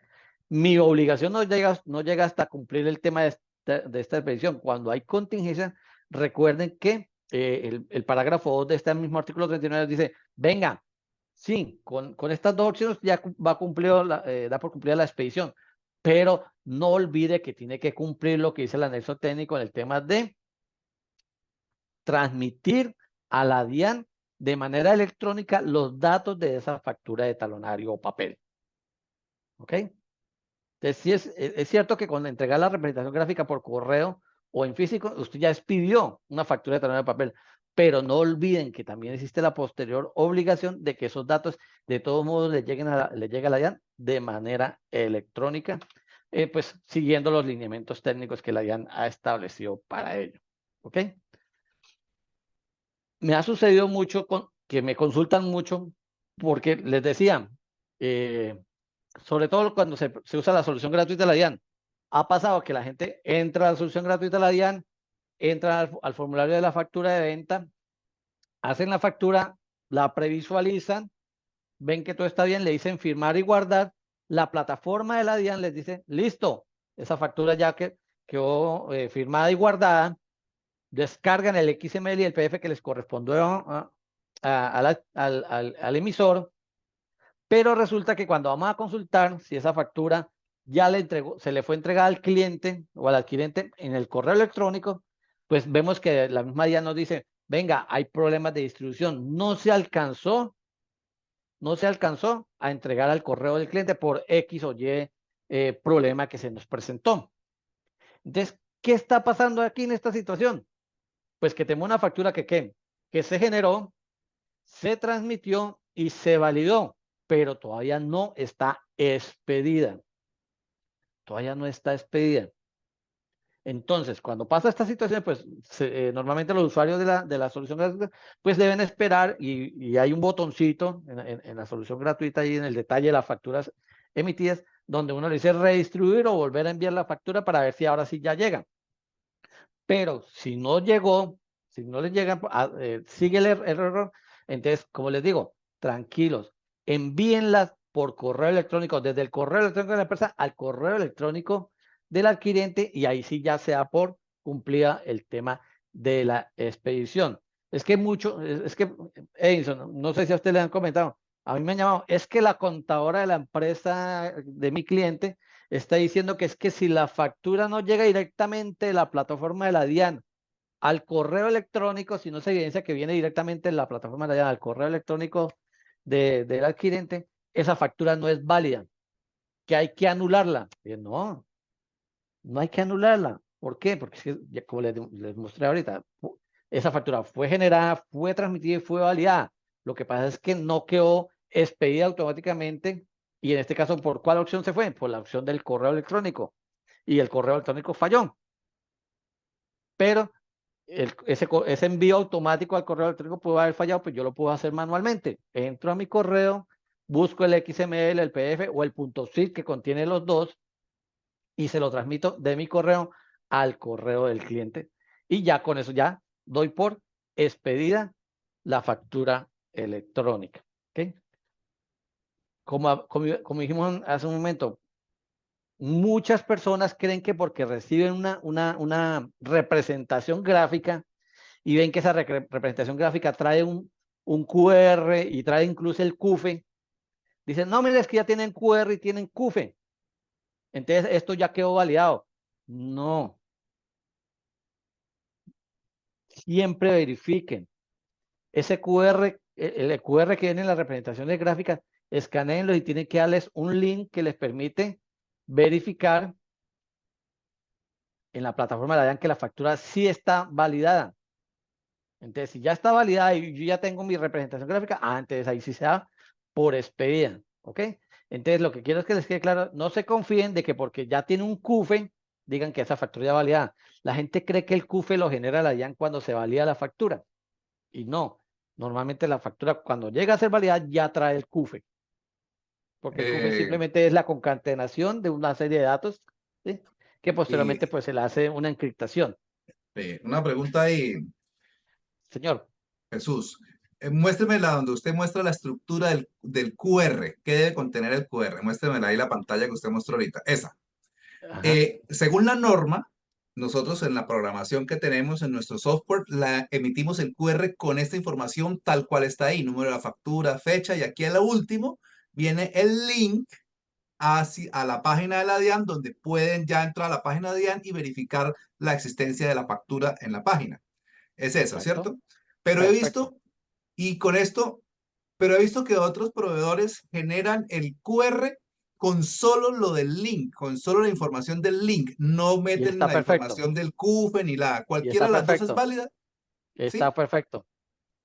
Mi obligación no llega hasta cumplir el tema de esta expedición. Cuando hay contingencia, recuerden que el parágrafo 2 de este mismo artículo 39 dice, venga, sí, con estas dos opciones ya da por cumplida la expedición, pero no olvide que tiene que cumplir lo que dice el anexo técnico en el tema de transmitir a la DIAN de manera electrónica los datos de esa factura de talonario o papel. ¿Ok? Entonces, sí es cierto que cuando entregar la representación gráfica por correo o en físico, usted ya expidió una factura de talonario de papel, pero no olviden que también existe la posterior obligación de que esos datos de todos modos le lleguen le llegue a la DIAN de manera electrónica, pues siguiendo los lineamientos técnicos que la DIAN ha establecido para ello. ¿Ok? Me ha sucedido mucho que me consultan mucho porque les decía, sobre todo cuando se usa la solución gratuita de la DIAN, ha pasado que la gente entra a la solución gratuita de la DIAN, entra al formulario de la factura de venta, hacen la factura, la previsualizan, ven que todo está bien, le dicen firmar y guardar, la plataforma de la DIAN les dice, listo, esa factura ya quedó firmada y guardada, descargan el XML y el PDF que les correspondió al emisor, pero resulta que cuando vamos a consultar si esa factura ya se le fue entregada al cliente o al adquirente en el correo electrónico, pues vemos que la misma DIAN nos dice, venga, hay problemas de distribución, no se alcanzó a entregar al correo del cliente por X o Y problema que se nos presentó. Entonces, ¿qué está pasando aquí en esta situación? Pues que tenemos una factura que se generó, se transmitió y se validó, pero todavía no está expedida. Todavía no está expedida. Entonces, cuando pasa esta situación, pues normalmente los usuarios de la solución gratuita, pues deben esperar y hay un botoncito en la solución gratuita y en el detalle de las facturas emitidas, donde uno le dice redistribuir o volver a enviar la factura para ver si ahora sí ya llega. Pero si no llegó, si no les llega, sigue el error. Entonces, como les digo, tranquilos, envíenlas por correo electrónico, desde el correo electrónico de la empresa al correo electrónico del adquirente y ahí sí ya sea por cumplida el tema de la expedición. Es que Edison, no sé si a usted le han comentado, a mí me han llamado, es que la contadora de la empresa de mi cliente está diciendo que es que si la factura no llega directamente de la plataforma de la DIAN al correo electrónico, si no se evidencia que viene directamente de la plataforma de la DIAN al correo electrónico del adquirente, esa factura no es válida, que hay que anularla. Y no, no hay que anularla. ¿Por qué? Porque es que, como les mostré ahorita, esa factura fue generada, fue transmitida y fue validada. Lo que pasa es que no quedó expedida automáticamente y en este caso, ¿por cuál opción se fue? Por la opción del correo electrónico. Y el correo electrónico falló. Pero ese envío automático al correo electrónico puede haber fallado, pues yo lo puedo hacer manualmente. Entro a mi correo, busco el XML, el PDF o el .zip que contiene los dos y se lo transmito de mi correo al correo del cliente. Y ya con eso ya doy por expedida la factura electrónica. ¿Okay? Como dijimos hace un momento, muchas personas creen que porque reciben una representación gráfica y ven que esa representación gráfica trae un QR y trae incluso el CUFE, dicen, no, mira, es que ya tienen QR y tienen CUFE. Entonces, esto ya quedó validado. No, siempre verifiquen. Ese QR, el QR que viene en las representaciones gráficas, escaneenlo y tienen que darles un link que les permite verificar en la plataforma de la DIAN que la factura sí está validada. Entonces, si ya está validada y yo ya tengo mi representación gráfica, entonces ahí sí se da por expedida, ¿ok? Entonces, lo que quiero es que les quede claro, no se confíen de que porque ya tiene un CUFE, digan que esa factura ya validada. La gente cree que el CUFE lo genera la DIAN cuando se valida la factura. Y no, normalmente la factura cuando llega a ser validada ya trae el CUFE. Porque el CUFE Eh, simplemente es la concatenación de una serie de datos, ¿sí? Que y posteriormente pues se le hace una encriptación. una pregunta ahí, Señor. Jesús. Muéstremela donde usted muestra la estructura del QR. ¿Qué debe contener el QR? Muéstremela ahí la pantalla que usted mostró ahorita. Esa. Ajá. Según la norma, nosotros en la programación que tenemos en nuestro software, la emitimos el QR con esta información tal cual está ahí, número de la factura, fecha, y aquí a lo último viene el link a la página de la DIAN, donde pueden ya entrar a la página de DIAN y verificar la existencia de la factura en la página. Es eso, Exacto. ¿cierto? Pero he Perfecto. visto, y con esto, pero he visto que otros proveedores generan el QR con solo lo del link, con solo la información del link. No Y meten está la perfecto. información del CUFE ni la. Y Cualquiera está de las dos es perfecto. válida, Está ¿sí? perfecto.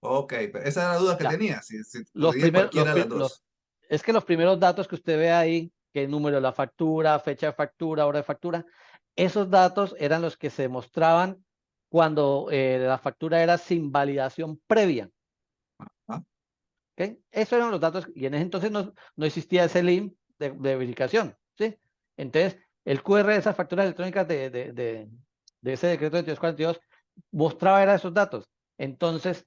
Ok, pero esa era la duda que Ya. tenía, si Los podía primeros, cualquiera de las dos. es que los primeros datos que usted ve ahí, que el número de la factura, fecha de factura, hora de factura, esos datos eran los que se mostraban cuando la factura era sin validación previa. ¿Ah? ¿Ok? Esos eran los datos, y en ese entonces no existía ese link de verificación, ¿sí? Entonces, el QR de esas facturas electrónicas de ese decreto 2242 mostraba era esos datos. Entonces,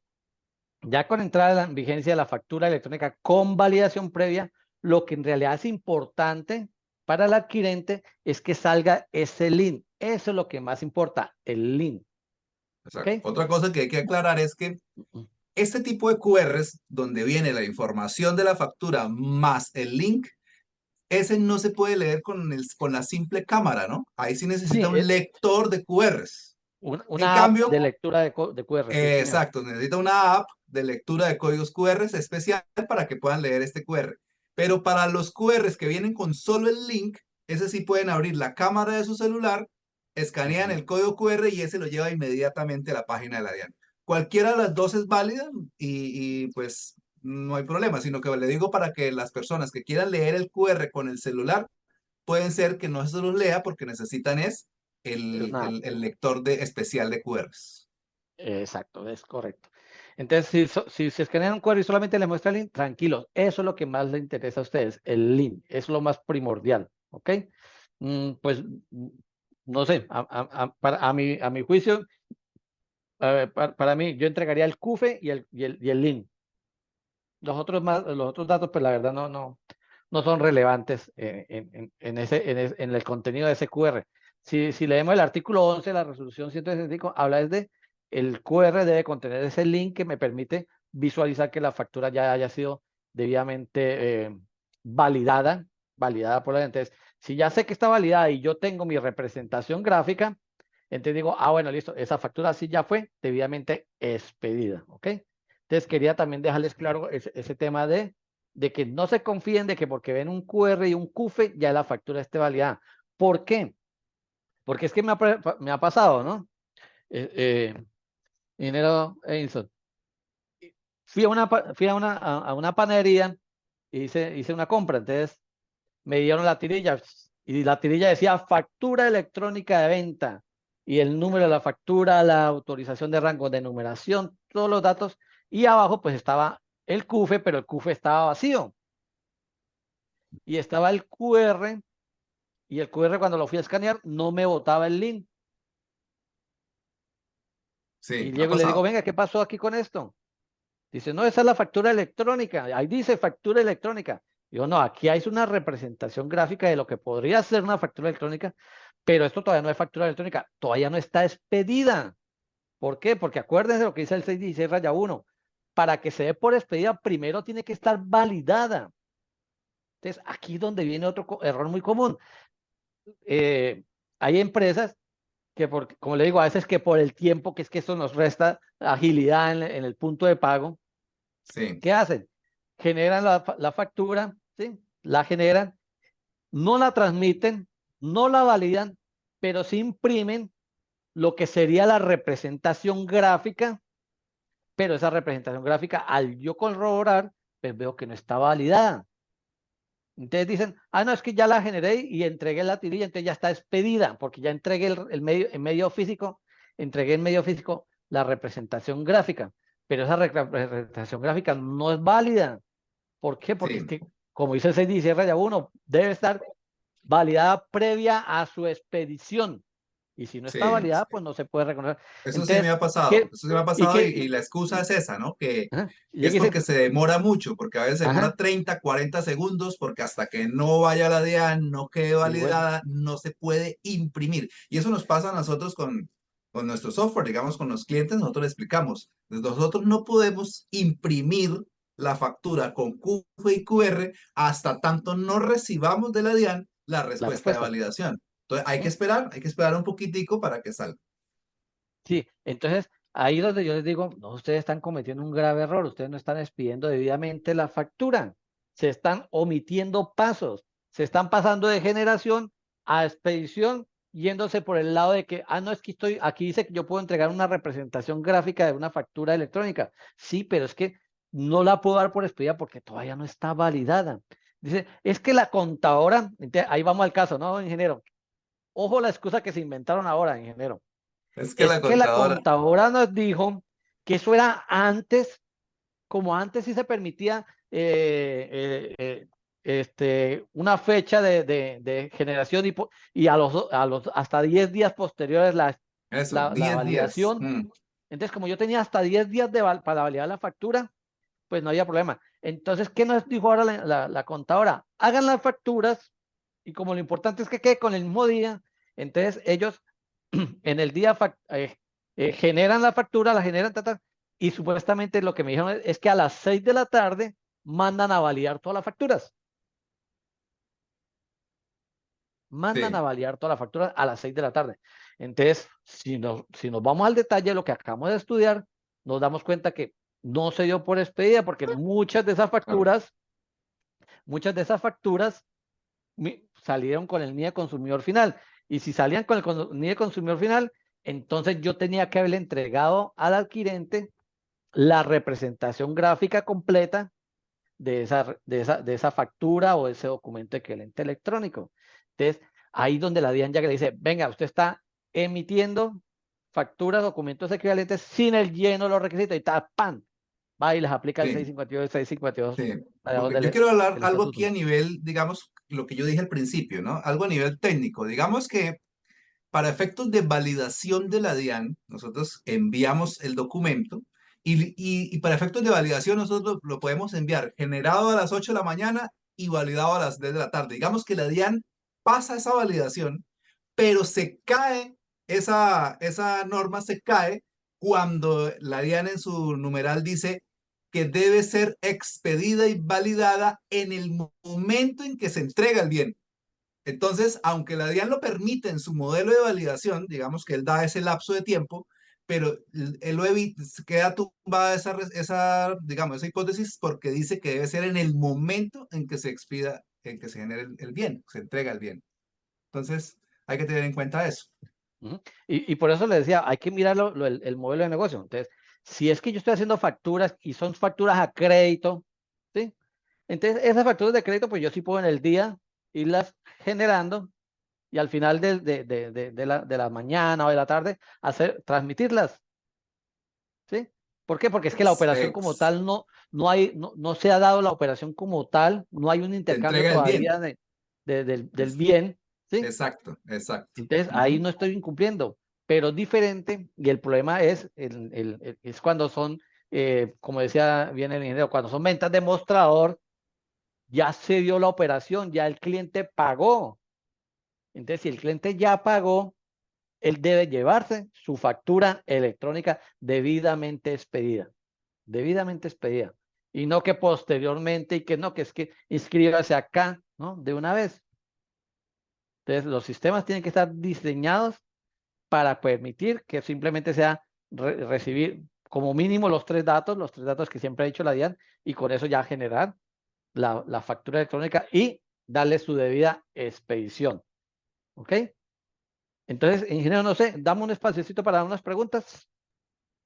ya con entrada en vigencia de la factura electrónica con validación previa, lo que en realidad es importante para el adquirente es que salga ese link. Eso es lo que más importa, el link. ¿Ok? Exacto. Otra cosa que hay que aclarar es que este tipo de QRs, donde viene la información de la factura más el link, ese no se puede leer con la simple cámara, ¿no? Ahí sí Sí, necesita un lector de QRs. En una app de cambio, lectura de QR, sí, señor. exacto, necesita una app de lectura de códigos QRs especial para que puedan leer este QR. Pero para los QRs que vienen con solo el link, ese sí pueden abrir la cámara de su celular, escanean el código QR y ese lo lleva inmediatamente a la página de la DIAN. Cualquiera de las dos es válida pues no hay problema, sino que le digo para que las personas que quieran leer el QR con el celular, pueden ser que no se los lea porque necesitan es Es una app. el lector especial de QRs. Exacto, es correcto. Entonces, si se escanean un QR y solamente les muestra el link, tranquilos, eso es lo que más les interesa a ustedes, el link, es lo más primordial, ¿ok? Pues, no sé, a mi juicio, para mí, yo entregaría el CUFE y el link. Los otros datos, pues la verdad no son relevantes en el contenido de ese QR. Si leemos el artículo 11 de la resolución 165, habla desde el QR debe contener ese link que me permite visualizar que la factura ya haya sido debidamente validada por la gente. Entonces, si ya sé que está validada y yo tengo mi representación gráfica, entonces digo, bueno, listo, esa factura sí ya fue debidamente expedida, ¿ok? Entonces quería también dejarles claro ese tema de que no se confíen de que porque ven un QR y un CUFE ya la factura esté validada. ¿Por qué? Porque es que me ha pasado, ¿no? Ingeniero Edinson, fui a una panadería y hice una compra, entonces me dieron la tirilla y la tirilla decía factura electrónica de venta y el número de la factura, la autorización de rango de numeración, todos los datos y abajo pues estaba el CUFE, pero el CUFE estaba vacío. y estaba el QR, y el QR cuando lo fui a escanear no me botaba el link. Sí, Y ha llego y le digo, pasado. venga, ¿qué pasó aquí con esto? Dice, no, esa es la factura electrónica. Ahí dice factura electrónica. Digo, no, aquí hay una representación gráfica de lo que podría ser una factura electrónica, pero esto todavía no es factura electrónica, todavía no está expedida. ¿Por qué? Porque acuérdense lo que dice el 616-1. Para que se dé por expedida, primero tiene que estar validada. Entonces, aquí es donde viene otro error muy común. Hay empresas que, como le digo, a veces que por el tiempo, que es que esto nos resta agilidad en el punto de pago, Sí, ¿qué hacen? Generan la factura, ¿sí? La generan, no la transmiten, no la validan, pero sí imprimen lo que sería la representación gráfica, pero esa representación gráfica, al yo corroborar, pues veo que no está validada. Entonces dicen, ah, no, es que ya la generé y entregué la tirilla, entonces ya está expedida, porque ya entregué el medio físico, entregué en medio físico la representación gráfica, pero esa representación gráfica no es válida. ¿Por qué? Porque es sí, que, como dice el 616-1, debe estar validada previa a su expedición. Y si no está sí. validada, pues no se puede reconocer. Eso sí me Entonces, ha pasado. ¿qué? Eso sí me ha ¿Y pasado qué? y la excusa es esa, ¿no? Que Ajá. Y es llega y porque dice, se demora mucho, porque a veces se demora ajá, 30, 40 segundos, porque hasta que no vaya la DIAN, no quede y bueno, validada, no se puede imprimir. Y eso nos pasa a nosotros con nuestro software, digamos, con los clientes, nosotros le explicamos. Nosotros no podemos imprimir la factura con QF y QR hasta tanto no recibamos de la DIAN la la respuesta de respuesta. validación. Entonces ¿Mm? hay que esperar un poquitico para que salga. Sí, entonces ahí es donde yo les digo, no, ustedes están cometiendo un grave error, ustedes no están expidiendo debidamente la factura, se están omitiendo pasos, se están pasando de generación a expedición, yéndose por el lado de que, ah, no, es que aquí dice que yo puedo entregar una representación gráfica de una factura electrónica. Sí, pero es que no la puedo dar por expedida porque todavía no está validada. Dice, es que la contadora, entonces, ahí vamos al caso, ¿no, ingeniero? Ojo la excusa que se inventaron ahora, ingeniero. Es que Es la que la contadora, contadora nos dijo que eso era antes, como antes sí se permitía una fecha de generación y a los hasta 10 días posteriores eso, la 10 días. validación. Entonces, como yo tenía hasta 10 días para validar la factura, pues no había problema. Entonces, ¿qué nos dijo ahora la contadora? Hagan las facturas y como lo importante es que quede con el mismo día, entonces ellos en el día generan la factura, la generan, y supuestamente lo que me dijeron es que a las 6 de la tarde mandan a validar todas las facturas. Mandan a Sí, validar todas las facturas a las 6 de la tarde. Entonces, si nos vamos al detalle de lo que acabamos de estudiar, nos damos cuenta que no se dio por expedida porque claro. muchas de esas facturas salieron con el NIE consumidor final. Y si salían con el NIE consumidor final, entonces yo tenía que haberle entregado al adquirente la representación gráfica completa de esa factura o ese documento equivalente electrónico. Entonces, ahí donde la DIAN ya le dice, venga, usted está emitiendo facturas, documentos equivalentes sin el lleno de los requisitos y está, ¡pam! Va y les aplica el Sí, 652 y 652 sí. Porque yo del, quiero hablar del algo aquí estatuto. a nivel, digamos, lo que yo dije al principio, ¿no? Algo a nivel técnico. Digamos que para efectos de validación de la DIAN, nosotros enviamos el documento y para efectos de validación nosotros lo podemos enviar generado a las 8 de la mañana y validado a las 10 de la tarde. Digamos que la DIAN pasa esa validación, pero se cae, esa norma se cae cuando la DIAN en su numeral dice que debe ser expedida y validada en el momento en que se entrega el bien. Entonces, aunque la DIAN lo permite en su modelo de validación, digamos que él da ese lapso de tiempo, pero él lo evita, queda tumbada digamos, esa hipótesis porque dice que debe ser en el momento en que se expida, en que se genere el bien, se entrega el bien. Entonces, hay que tener en cuenta eso. Ujú. Y por eso le decía, hay que mirar el modelo de negocio. Entonces, si es que yo estoy haciendo facturas y son facturas a crédito, ¿sí? Entonces, esas facturas de crédito, pues yo sí puedo en el día irlas generando y al final de la mañana o de la tarde transmitirlas, ¿sí? ¿Por qué? Porque es que la operación como Ex- tal no se ha dado la operación como tal, no hay un te intercambio entrega el bien. todavía del bien, ¿sí? Exacto, exacto. Entonces ahí Ujú. no estoy incumpliendo, pero diferente, y el problema es, es cuando son, como decía bien el ingeniero, cuando son ventas de mostrador, ya se dio la operación, ya el cliente pagó. Entonces, si el cliente ya pagó, él debe llevarse su factura electrónica debidamente expedida. Y no que posteriormente y que no, que es que inscríbase acá, ¿no? De una vez. Entonces, los sistemas tienen que estar diseñados para permitir que simplemente sea recibir como mínimo los tres datos que siempre ha dicho la DIAN, y con eso ya generar la factura electrónica y darle su debida expedición. ¿Ok? Entonces, ingeniero, no sé, dame un espaciocito para unas preguntas.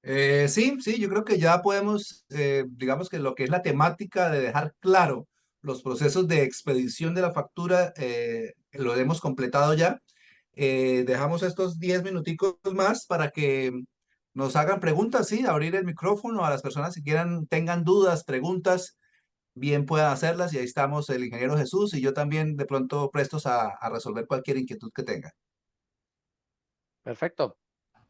Sí, sí, yo creo que ya podemos, digamos que lo que es la temática de dejar claro los procesos de expedición de la factura, lo hemos completado ya. Dejamos estos 10 minuticos más para que nos hagan preguntas, sí, abrir el micrófono a las personas que quieran, tengan dudas, preguntas, bien puedan hacerlas y ahí estamos el ingeniero Jesús y yo también de pronto prestos a resolver cualquier inquietud que tenga. Perfecto,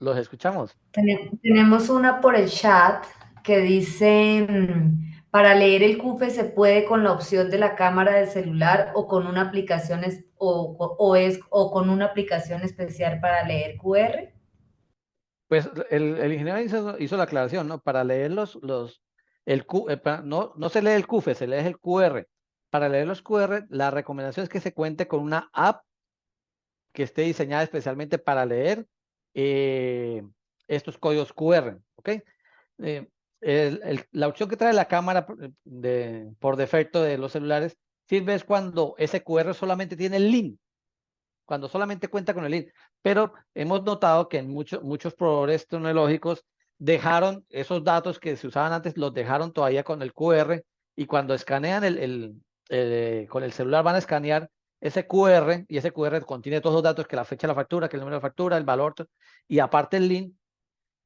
los escuchamos. Tenemos una por el chat que dice, para leer el CUFE se puede con la opción de la cámara del celular o con una aplicación o con una aplicación especial para leer QR. Pues el ingeniero hizo la aclaración, ¿no? Para leer no se lee el CUFE, se lee el QR. Para leer los QR, la recomendación es que se cuente con una app que esté diseñada especialmente para leer eh, estos códigos QR, ¿ok? Eh, la opción que trae la cámara por defecto de los celulares sirve es cuando ese QR solamente tiene el link, cuando solamente cuenta con el link. Pero hemos notado que en muchos proveedores tecnológicos dejaron esos datos que se usaban antes, los dejaron todavía con el QR, y cuando escanean con el celular van a escanear ese QR, y ese QR contiene todos los datos, que la fecha de la factura, que el número de factura, el valor, y aparte el link.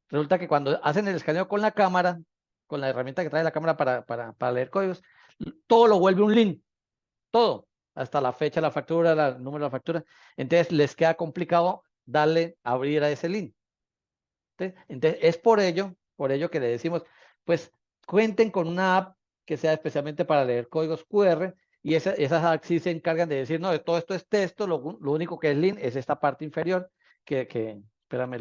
Resulta que cuando hacen el escaneo con la cámara, con la herramienta que trae la cámara para leer códigos, todo lo vuelve un link, todo, hasta la fecha de la factura, el número de la factura. Entonces les queda complicado darle abrir a ese link. Entonces es por ello que le decimos, pues cuenten con una app que sea especialmente para leer códigos QR, y esas apps sí se encargan de decir, no, de todo esto es texto, lo único que es link es esta parte inferior espérame,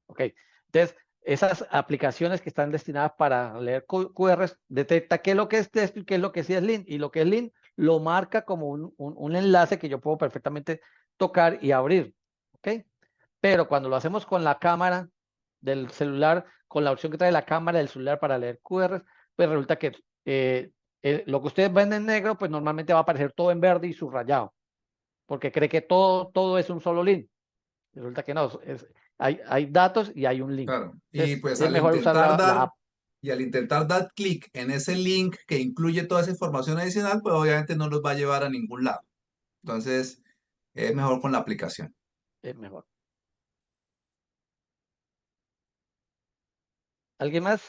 ok. Entonces, esas aplicaciones que están destinadas para leer QRs detecta qué es lo que es texto y qué es lo que sí es link. Y lo que es link lo marca como un enlace que yo puedo perfectamente tocar y abrir. ¿Ok? Pero cuando lo hacemos con la cámara del celular, con la opción que trae la cámara del celular para leer QRs, pues resulta que lo que ustedes ven en negro, pues normalmente va a aparecer todo en verde y subrayado, porque cree que todo es un solo link. Resulta que no, hay datos y hay un link. Claro. Y Entonces, pues es mejor usar la app. al intentar dar clic en ese link que incluye toda esa información adicional, pues obviamente no nos va a llevar a ningún lado. Entonces, es mejor con la aplicación. Es mejor. ¿Alguien más?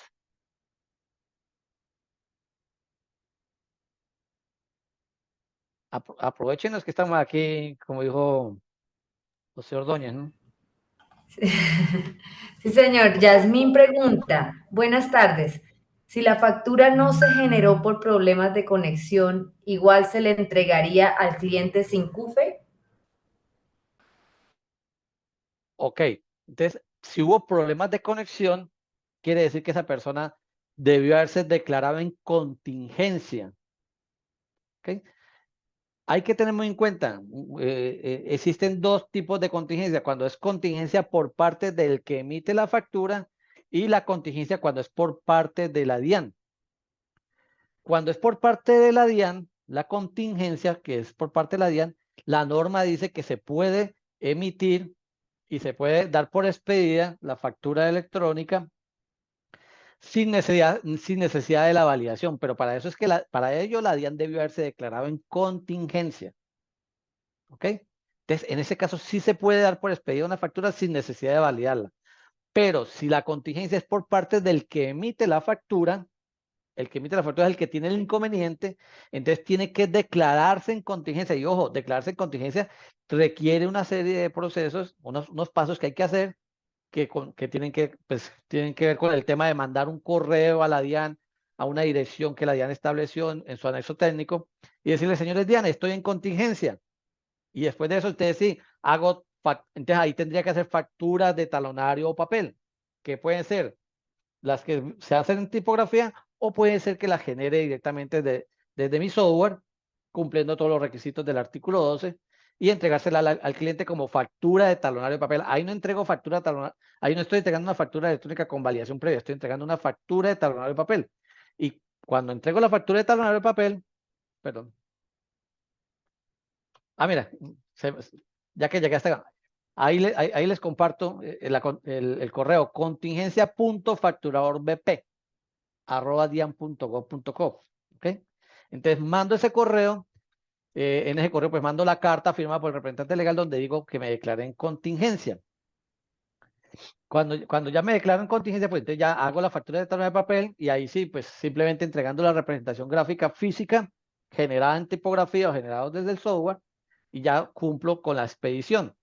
Aprovechen los que estamos aquí, como dijo José Ordóñez, ¿no? Sí, señor. Yasmín pregunta, buenas tardes. Si la factura no se generó por problemas de conexión, ¿igual se le entregaría al cliente sin CUFE? Ok. Entonces, si hubo problemas de conexión, quiere decir que esa persona debió haberse declarado en contingencia. ¿Ok? Hay que tener muy en cuenta, existen dos tipos de contingencia: cuando es contingencia por parte del que emite la factura, y la contingencia cuando es por parte de la DIAN. Cuando es por parte de la DIAN, la contingencia, que es por parte de la DIAN, la norma dice que se puede emitir y se puede dar por expedida la factura electrónica sin necesidad de la validación, pero para eso es que para ello la DIAN debió haberse declarado en contingencia. ¿Ok? Entonces, en ese caso sí se puede dar por expedida una factura sin necesidad de validarla. Pero si la contingencia es por parte del que emite la factura, el que emite la factura es el que tiene el inconveniente, entonces tiene que declararse en contingencia. Y ojo, declararse en contingencia requiere una serie de procesos, unos pasos que hay que hacer que pues, tienen que ver con el tema de mandar un correo a la DIAN, a una dirección que la DIAN estableció en su anexo técnico, y decirle, señores DIAN, estoy en contingencia. Y después de eso, ustedes sí, entonces ahí tendría que hacer facturas de talonario o papel, que pueden ser las que se hacen en tipografía o puede ser que las genere directamente desde mi software, cumpliendo todos los requisitos del artículo 12 y entregársela al cliente como factura de talonario de papel. Ahí no entrego factura de talonario, ahí no estoy entregando una factura electrónica con validación previa, estoy entregando una factura de talonario de papel. Y cuando entrego la factura de talonario de papel, perdón. Mira, ya que llegué hasta acá, ahí les comparto el correo contingencia.facturadorbp@dian.gov.co. ¿Ok? Entonces mando ese correo, en ese correo pues mando la carta firmada por el representante legal donde digo que me declaré en contingencia. Cuando ya me declaro en contingencia, pues entonces ya hago la factura de talonario de papel y ahí sí, pues simplemente entregando la representación gráfica física generada en tipografía o generada desde el software y ya cumplo con la expedición.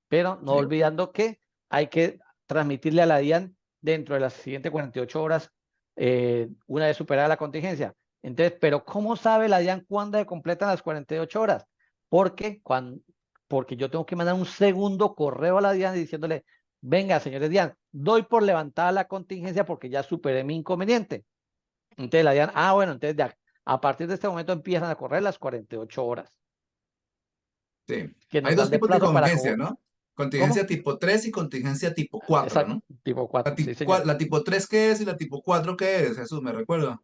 Pero no Sí. olvidando que hay que transmitirle a la DIAN dentro de las siguientes 48 horas, una vez superada la contingencia. Entonces, pero ¿cómo sabe la DIAN cuándo se completan las 48 horas? Porque, porque yo tengo que mandar un segundo correo a la DIAN diciéndole, venga, señores DIAN, doy por levantada la contingencia porque ya superé mi inconveniente. Entonces la DIAN, bueno, entonces a partir de este momento empiezan a correr las 48 horas, Sí. que Hay nos dos dan de tipos de plazo para... contingencia, ¿no? ¿Cómo? Contingencia tipo 3 y contingencia tipo 4, Exacto, ¿no? tipo 4, sí, señor. La tipo 3, ¿qué es? Y la tipo 4, ¿qué es? Jesús, me recuerdo.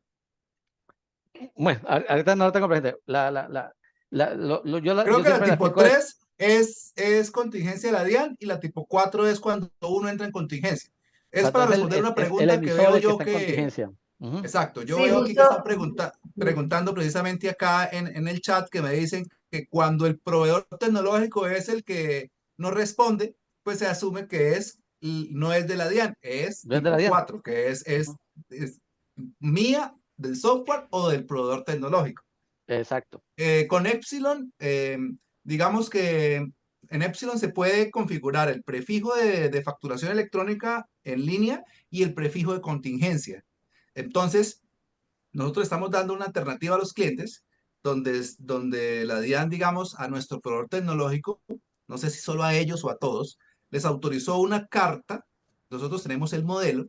Bueno, ahorita no lo tengo presente. Creo Yo que la siempre la tipo explico es 3 es contingencia de la DIAN y la tipo 4 es cuando uno entra en contingencia. Es exacto, para responder una es el pregunta que emisor veo el que yo está en que, contingencia. Ujú. exacto, yo Sí, veo aquí justo. que están preguntando precisamente acá en el chat que me dicen que cuando el proveedor tecnológico es el que no responde, pues se asume que no es de la DIAN, es No es de la tipo DIAN. 4 que Ujú. es mía, del software o del proveedor tecnológico. Exacto. Con Epsilon, digamos que en Epsilon se puede configurar el prefijo de facturación electrónica en línea y el prefijo de contingencia. Entonces, nosotros estamos dando una alternativa a los clientes donde la DIAN, digamos, a nuestro proveedor tecnológico, no sé si solo a ellos o a todos, les autorizó una carta. Nosotros tenemos el modelo,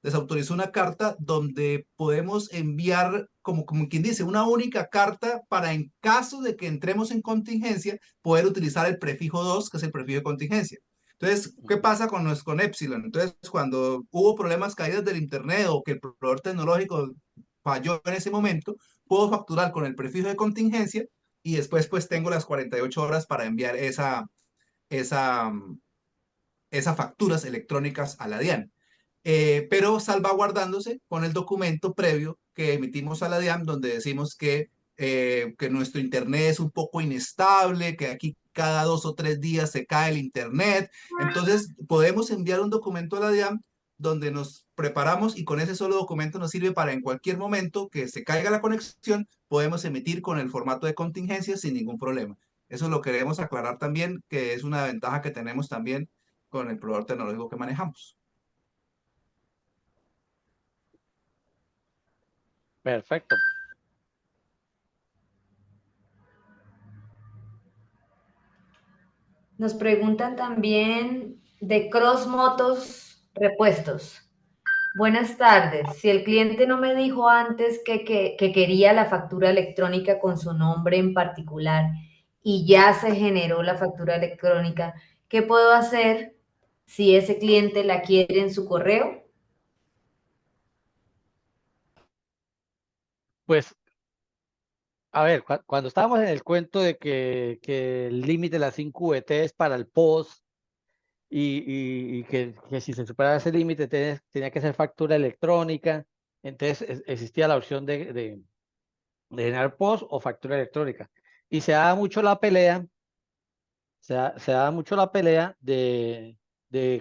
les autorizó una carta donde podemos enviar, como quien dice, una única carta para en caso de que entremos en contingencia, poder utilizar el prefijo 2, que es el prefijo de contingencia. Entonces, ¿qué Ujú. pasa con Epsilon? Entonces, cuando hubo problemas, caídas del Internet o que el proveedor tecnológico falló en ese momento, puedo facturar con el prefijo de contingencia y después pues tengo las 48 horas para enviar esa, esas facturas electrónicas a la DIAN. Pero salvaguardándose con el documento previo que emitimos a la DIAN, donde decimos que nuestro Internet es un poco inestable, que aquí cada 2 o 3 días se cae el Internet. Entonces, podemos enviar un documento a la DIAN donde nos preparamos y con ese solo documento nos sirve para en cualquier momento que se caiga la conexión, podemos emitir con el formato de contingencia sin ningún problema. Eso lo queremos aclarar también, que es una ventaja que tenemos también con el proveedor tecnológico que manejamos. Perfecto. Nos preguntan también de Cross Motos Repuestos. Buenas tardes. Si el cliente no me dijo antes que quería la factura electrónica con su nombre en particular y ya se generó la factura electrónica, ¿qué puedo hacer si ese cliente la quiere en su correo? Pues, a ver, cuando estábamos en el cuento de que el límite de las 5 VT es para el post y que si se superaba ese límite tenía que ser factura electrónica, entonces existía la opción de generar post o factura electrónica. Y se daba mucho la pelea se da mucho la pelea de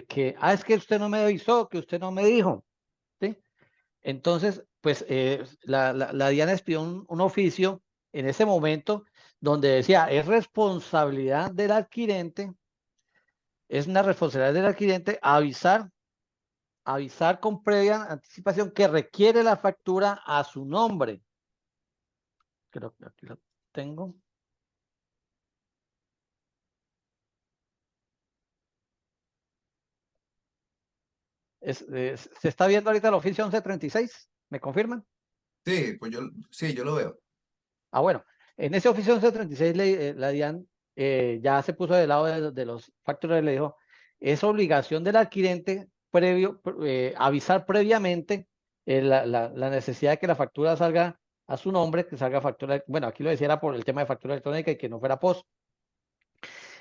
que, es que usted no me avisó, que usted no me dijo, ¿sí? Entonces, pues la DIAN expidió un oficio en ese momento donde decía, es responsabilidad del adquirente, es una responsabilidad del adquirente avisar con previa anticipación que requiere la factura a su nombre. Creo que aquí lo tengo. ¿Se está viendo ahorita el oficio 1136? ¿Me confirman? Sí, pues yo lo veo. Bueno, en ese oficio 1136 la DIAN ya se puso del lado de los factores, le dijo, es obligación del adquirente avisar previamente la necesidad de que la factura salga a su nombre, que salga factura, bueno, aquí lo decía era por el tema de factura electrónica y que no fuera POS.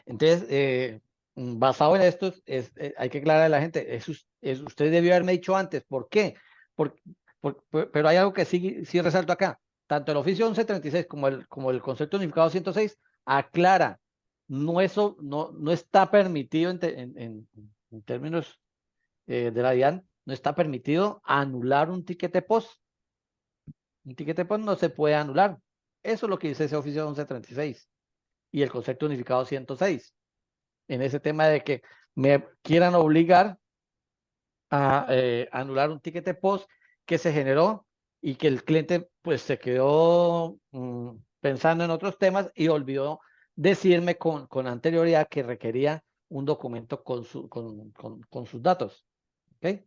Entonces, basado en esto, hay que aclarar a la gente, usted debió haberme dicho antes, ¿por qué? Por- pero hay algo que sí resalto acá, tanto el oficio 1136 como el concepto unificado 106 aclara, no está permitido en términos de la DIAN, no está permitido anular un tiquete POS. Un tiquete POS no se puede anular. Eso es lo que dice ese oficio 1136 y el concepto unificado 106 en ese tema de que me quieran obligar a anular un ticket post que se generó y que el cliente pues se quedó pensando en otros temas y olvidó decirme con anterioridad que requería un documento con sus datos. ¿Okay?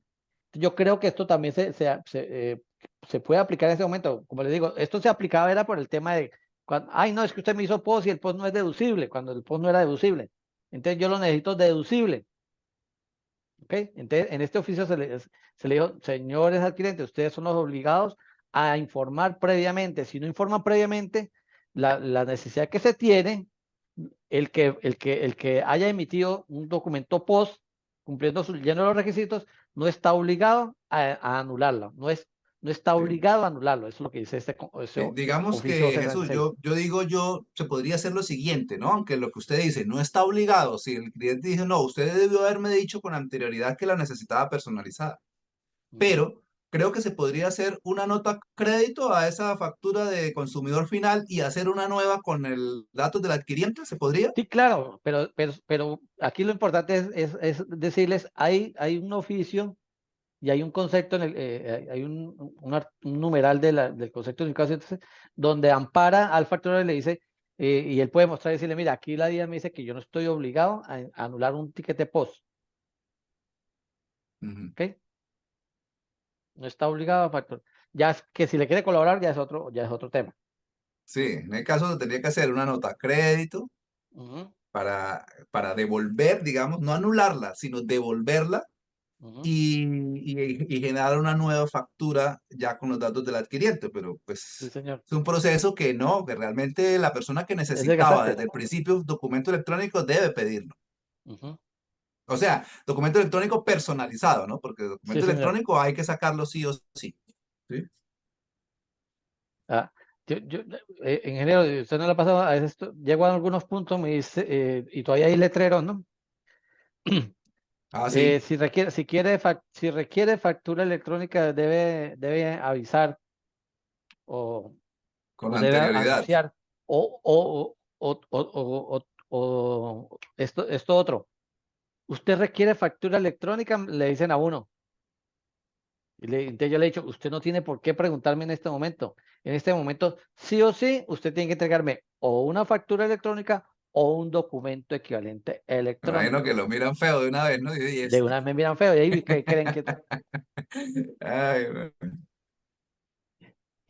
Yo creo que esto también se puede aplicar en ese momento. Como les digo, esto se aplicaba era por el tema de, ay, no, es que usted me hizo post y el post no es deducible, cuando el post no era deducible. Entonces yo lo necesito deducible. ¿Ok? Entonces en este oficio se le dijo, señores adquirentes, ustedes son los obligados a informar previamente. Si no informan previamente, la necesidad que se tiene, el que haya emitido un documento post cumpliendo lleno de los requisitos, no está obligado a anularlo. No está Sí. obligado a anularlo. Eso es lo que dice ese Digamos oficio que, Jesús, 136. se podría hacer lo siguiente, ¿no? Aunque lo que usted dice no está obligado. Si el cliente dice, no, usted debió haberme dicho con anterioridad que la necesitaba personalizada. Ujú. Pero creo que se podría hacer una nota crédito a esa factura de consumidor final y hacer una nueva con el datos del adquiriente, ¿se podría? Sí, claro, pero aquí lo importante es decirles, hay un oficio y hay un concepto, hay un numeral del concepto de unificación, entonces, donde ampara al factor y le dice, y él puede mostrar y decirle, mira, aquí la DIA me dice que yo no estoy obligado a anular un ticket de post, Ujú. ¿ok? No está obligado a factor. Ya es que si le quiere colaborar, ya es otro tema. Sí, en el caso se tendría que hacer una nota crédito Ujú, para devolver, digamos, no anularla, sino devolverla ujú. y generar una nueva factura ya con los datos del adquiriente, pero Sí, pues señor. es un proceso que no, que realmente la persona que Es necesitaba desgastante. desde el principio un documento electrónico debe pedirlo. Ujú. O sea, documento electrónico personalizado, ¿no? Porque Sí, documento señor. electrónico hay que sacarlo sí o sí. ¿Sí? Ah, ingeniero, usted no le ha pasado, a veces llego a algunos puntos, me dice, y todavía hay letreros, ¿no? Ah, sí, Si requiere factura electrónica, debe avisar o, con o debe anterioridad. anunciar esto otro. Usted requiere factura electrónica, le dicen a uno. Entonces yo le he dicho, usted no tiene por qué preguntarme en este momento. En este momento, sí o sí, usted tiene que entregarme o una factura electrónica o un documento equivalente Me imagino que electrónico. lo miran feo de una vez, ¿no? Y De este. una vez me miran feo y ahí ¿qué creen que... Ay, bueno.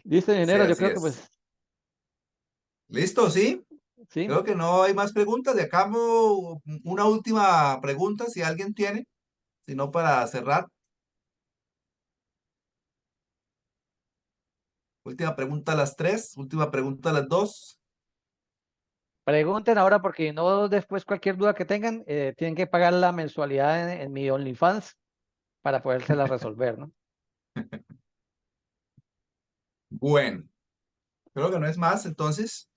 Listo, Sí, ingeniero, yo así creo que es. pues ¿Listo? ¿Sí? sí. Creo que no hay más preguntas. De acá una última pregunta, si alguien tiene, si no para cerrar. Última pregunta a las 3, última pregunta a las 2. Pregunten ahora porque no después cualquier duda que tengan, tienen que pagar la mensualidad en mi OnlyFans para podérsela resolver, ¿no? Bueno, creo que no es más, entonces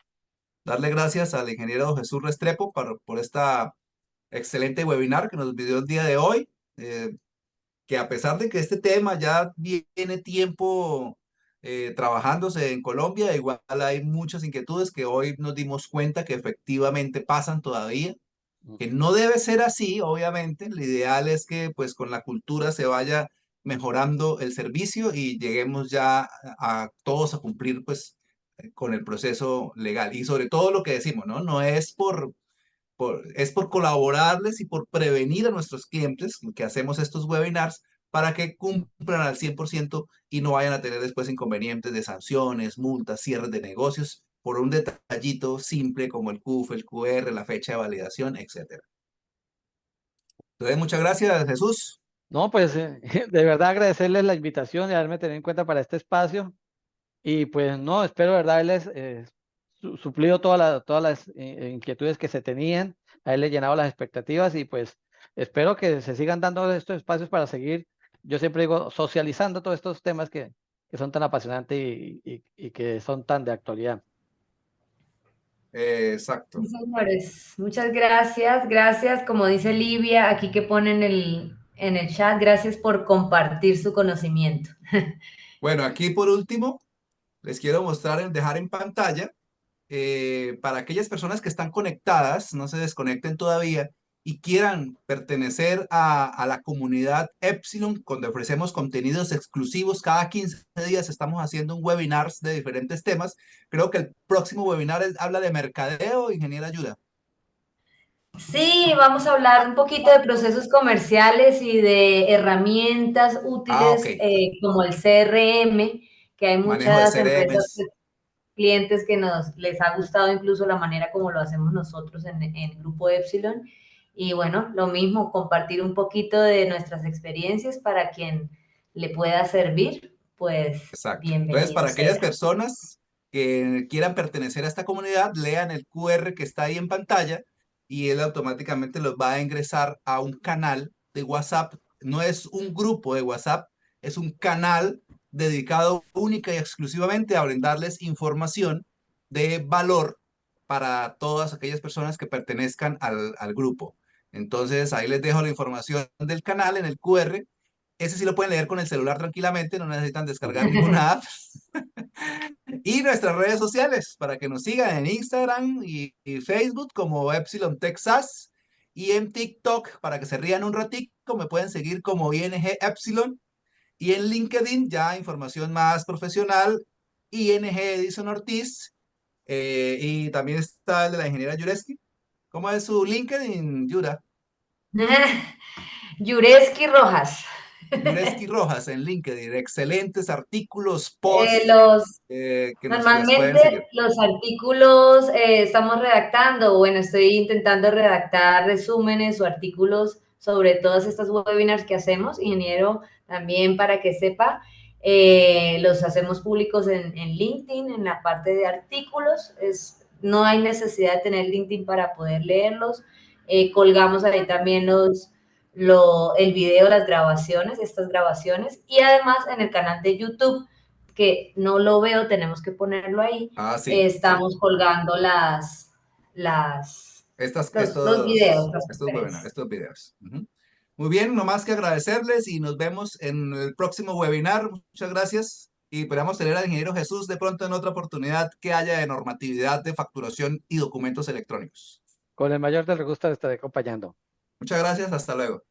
darle gracias al ingeniero Jesús Restrepo por esta excelente webinar que nos pidió el día de hoy, que a pesar de que este tema ya viene tiempo trabajándose en Colombia, igual hay muchas inquietudes que hoy nos dimos cuenta que efectivamente pasan todavía, que no debe ser así, obviamente. Lo ideal es que pues con la cultura se vaya mejorando el servicio y lleguemos ya a todos a cumplir pues con el proceso legal. Y sobre todo lo que decimos, ¿no? No es es por colaborarles y por prevenir a nuestros clientes que hacemos estos webinars para que cumplan al 100% y no vayan a tener después inconvenientes de sanciones, multas, cierres de negocios por un detallito simple como el CUF, el QR, la fecha de validación, etcétera. Entonces, muchas gracias, Jesús. No, pues de verdad agradecerles la invitación y haberme tenido en cuenta para este espacio. Y pues no, espero, de verdad, haberles suplido todas las inquietudes que se tenían, haberles llenado las expectativas y pues espero que se sigan dando estos espacios para seguir, yo siempre digo, socializando todos estos temas que son tan apasionantes y que son tan de actualidad. Exacto. Sí, señores, muchas gracias, gracias, como dice Livia, aquí que pone en el chat, gracias por compartir su conocimiento. Bueno, aquí por último, les quiero mostrar, dejar en pantalla para aquellas personas que están conectadas, no se desconecten todavía y quieran pertenecer a la comunidad Epsilon, donde ofrecemos contenidos exclusivos. Cada 15 días estamos haciendo un webinar de diferentes temas. Creo que el próximo webinar habla de mercadeo, ingeniera ayuda. Sí, vamos a hablar un poquito de procesos comerciales y de herramientas Ah, ok. útiles como el CRM, que hay Manejo de muchas empresas, CRMs. clientes que les ha gustado incluso la manera como lo hacemos nosotros en Grupo Epsilon. Y bueno, lo mismo, compartir un poquito de nuestras experiencias para quien le pueda servir, pues Exacto. Entonces, bienvenido para aquellas sea. personas que quieran pertenecer a esta comunidad, lean el QR que está ahí en pantalla y él automáticamente los va a ingresar a un canal de WhatsApp. No es un grupo de WhatsApp, es un canal dedicado única y exclusivamente a brindarles información de valor para todas aquellas personas que pertenezcan al grupo. Entonces, ahí les dejo la información del canal en el QR. Ese sí lo pueden leer con el celular tranquilamente, no necesitan descargar ninguna app. Y nuestras redes sociales para que nos sigan en Instagram y Facebook como Epsilon Texas y en TikTok para que se rían un ratico. Me pueden seguir como ING Epsilon y en LinkedIn ya información más profesional, ING Edison Ortiz, y también está el de la ingeniera Yureski. ¿Cómo es su LinkedIn, Yura? Yureski Rojas. Yureski Rojas en LinkedIn. Excelentes artículos, posts Los que las pueden Normalmente seguir. los artículos estamos redactando, bueno, estoy intentando redactar resúmenes o artículos sobre todas estas webinars que hacemos, ingeniero, también para que sepa, los hacemos públicos en LinkedIn, en la parte de artículos, no hay necesidad de tener LinkedIn para poder leerlos, colgamos ahí también el video, las grabaciones, estas grabaciones, y además en el canal de YouTube, que no lo veo, tenemos que ponerlo ahí. Ah, sí, sí. Estamos colgando los videos, las Estos webinars, conferencias. estos videos. Ujú. Muy bien, no más que agradecerles y nos vemos en el próximo webinar. Muchas gracias y esperamos tener al ingeniero Jesús de pronto en otra oportunidad que haya de normatividad de facturación y documentos electrónicos. Con el mayor de los gustos estaré acompañando. Muchas gracias, hasta luego.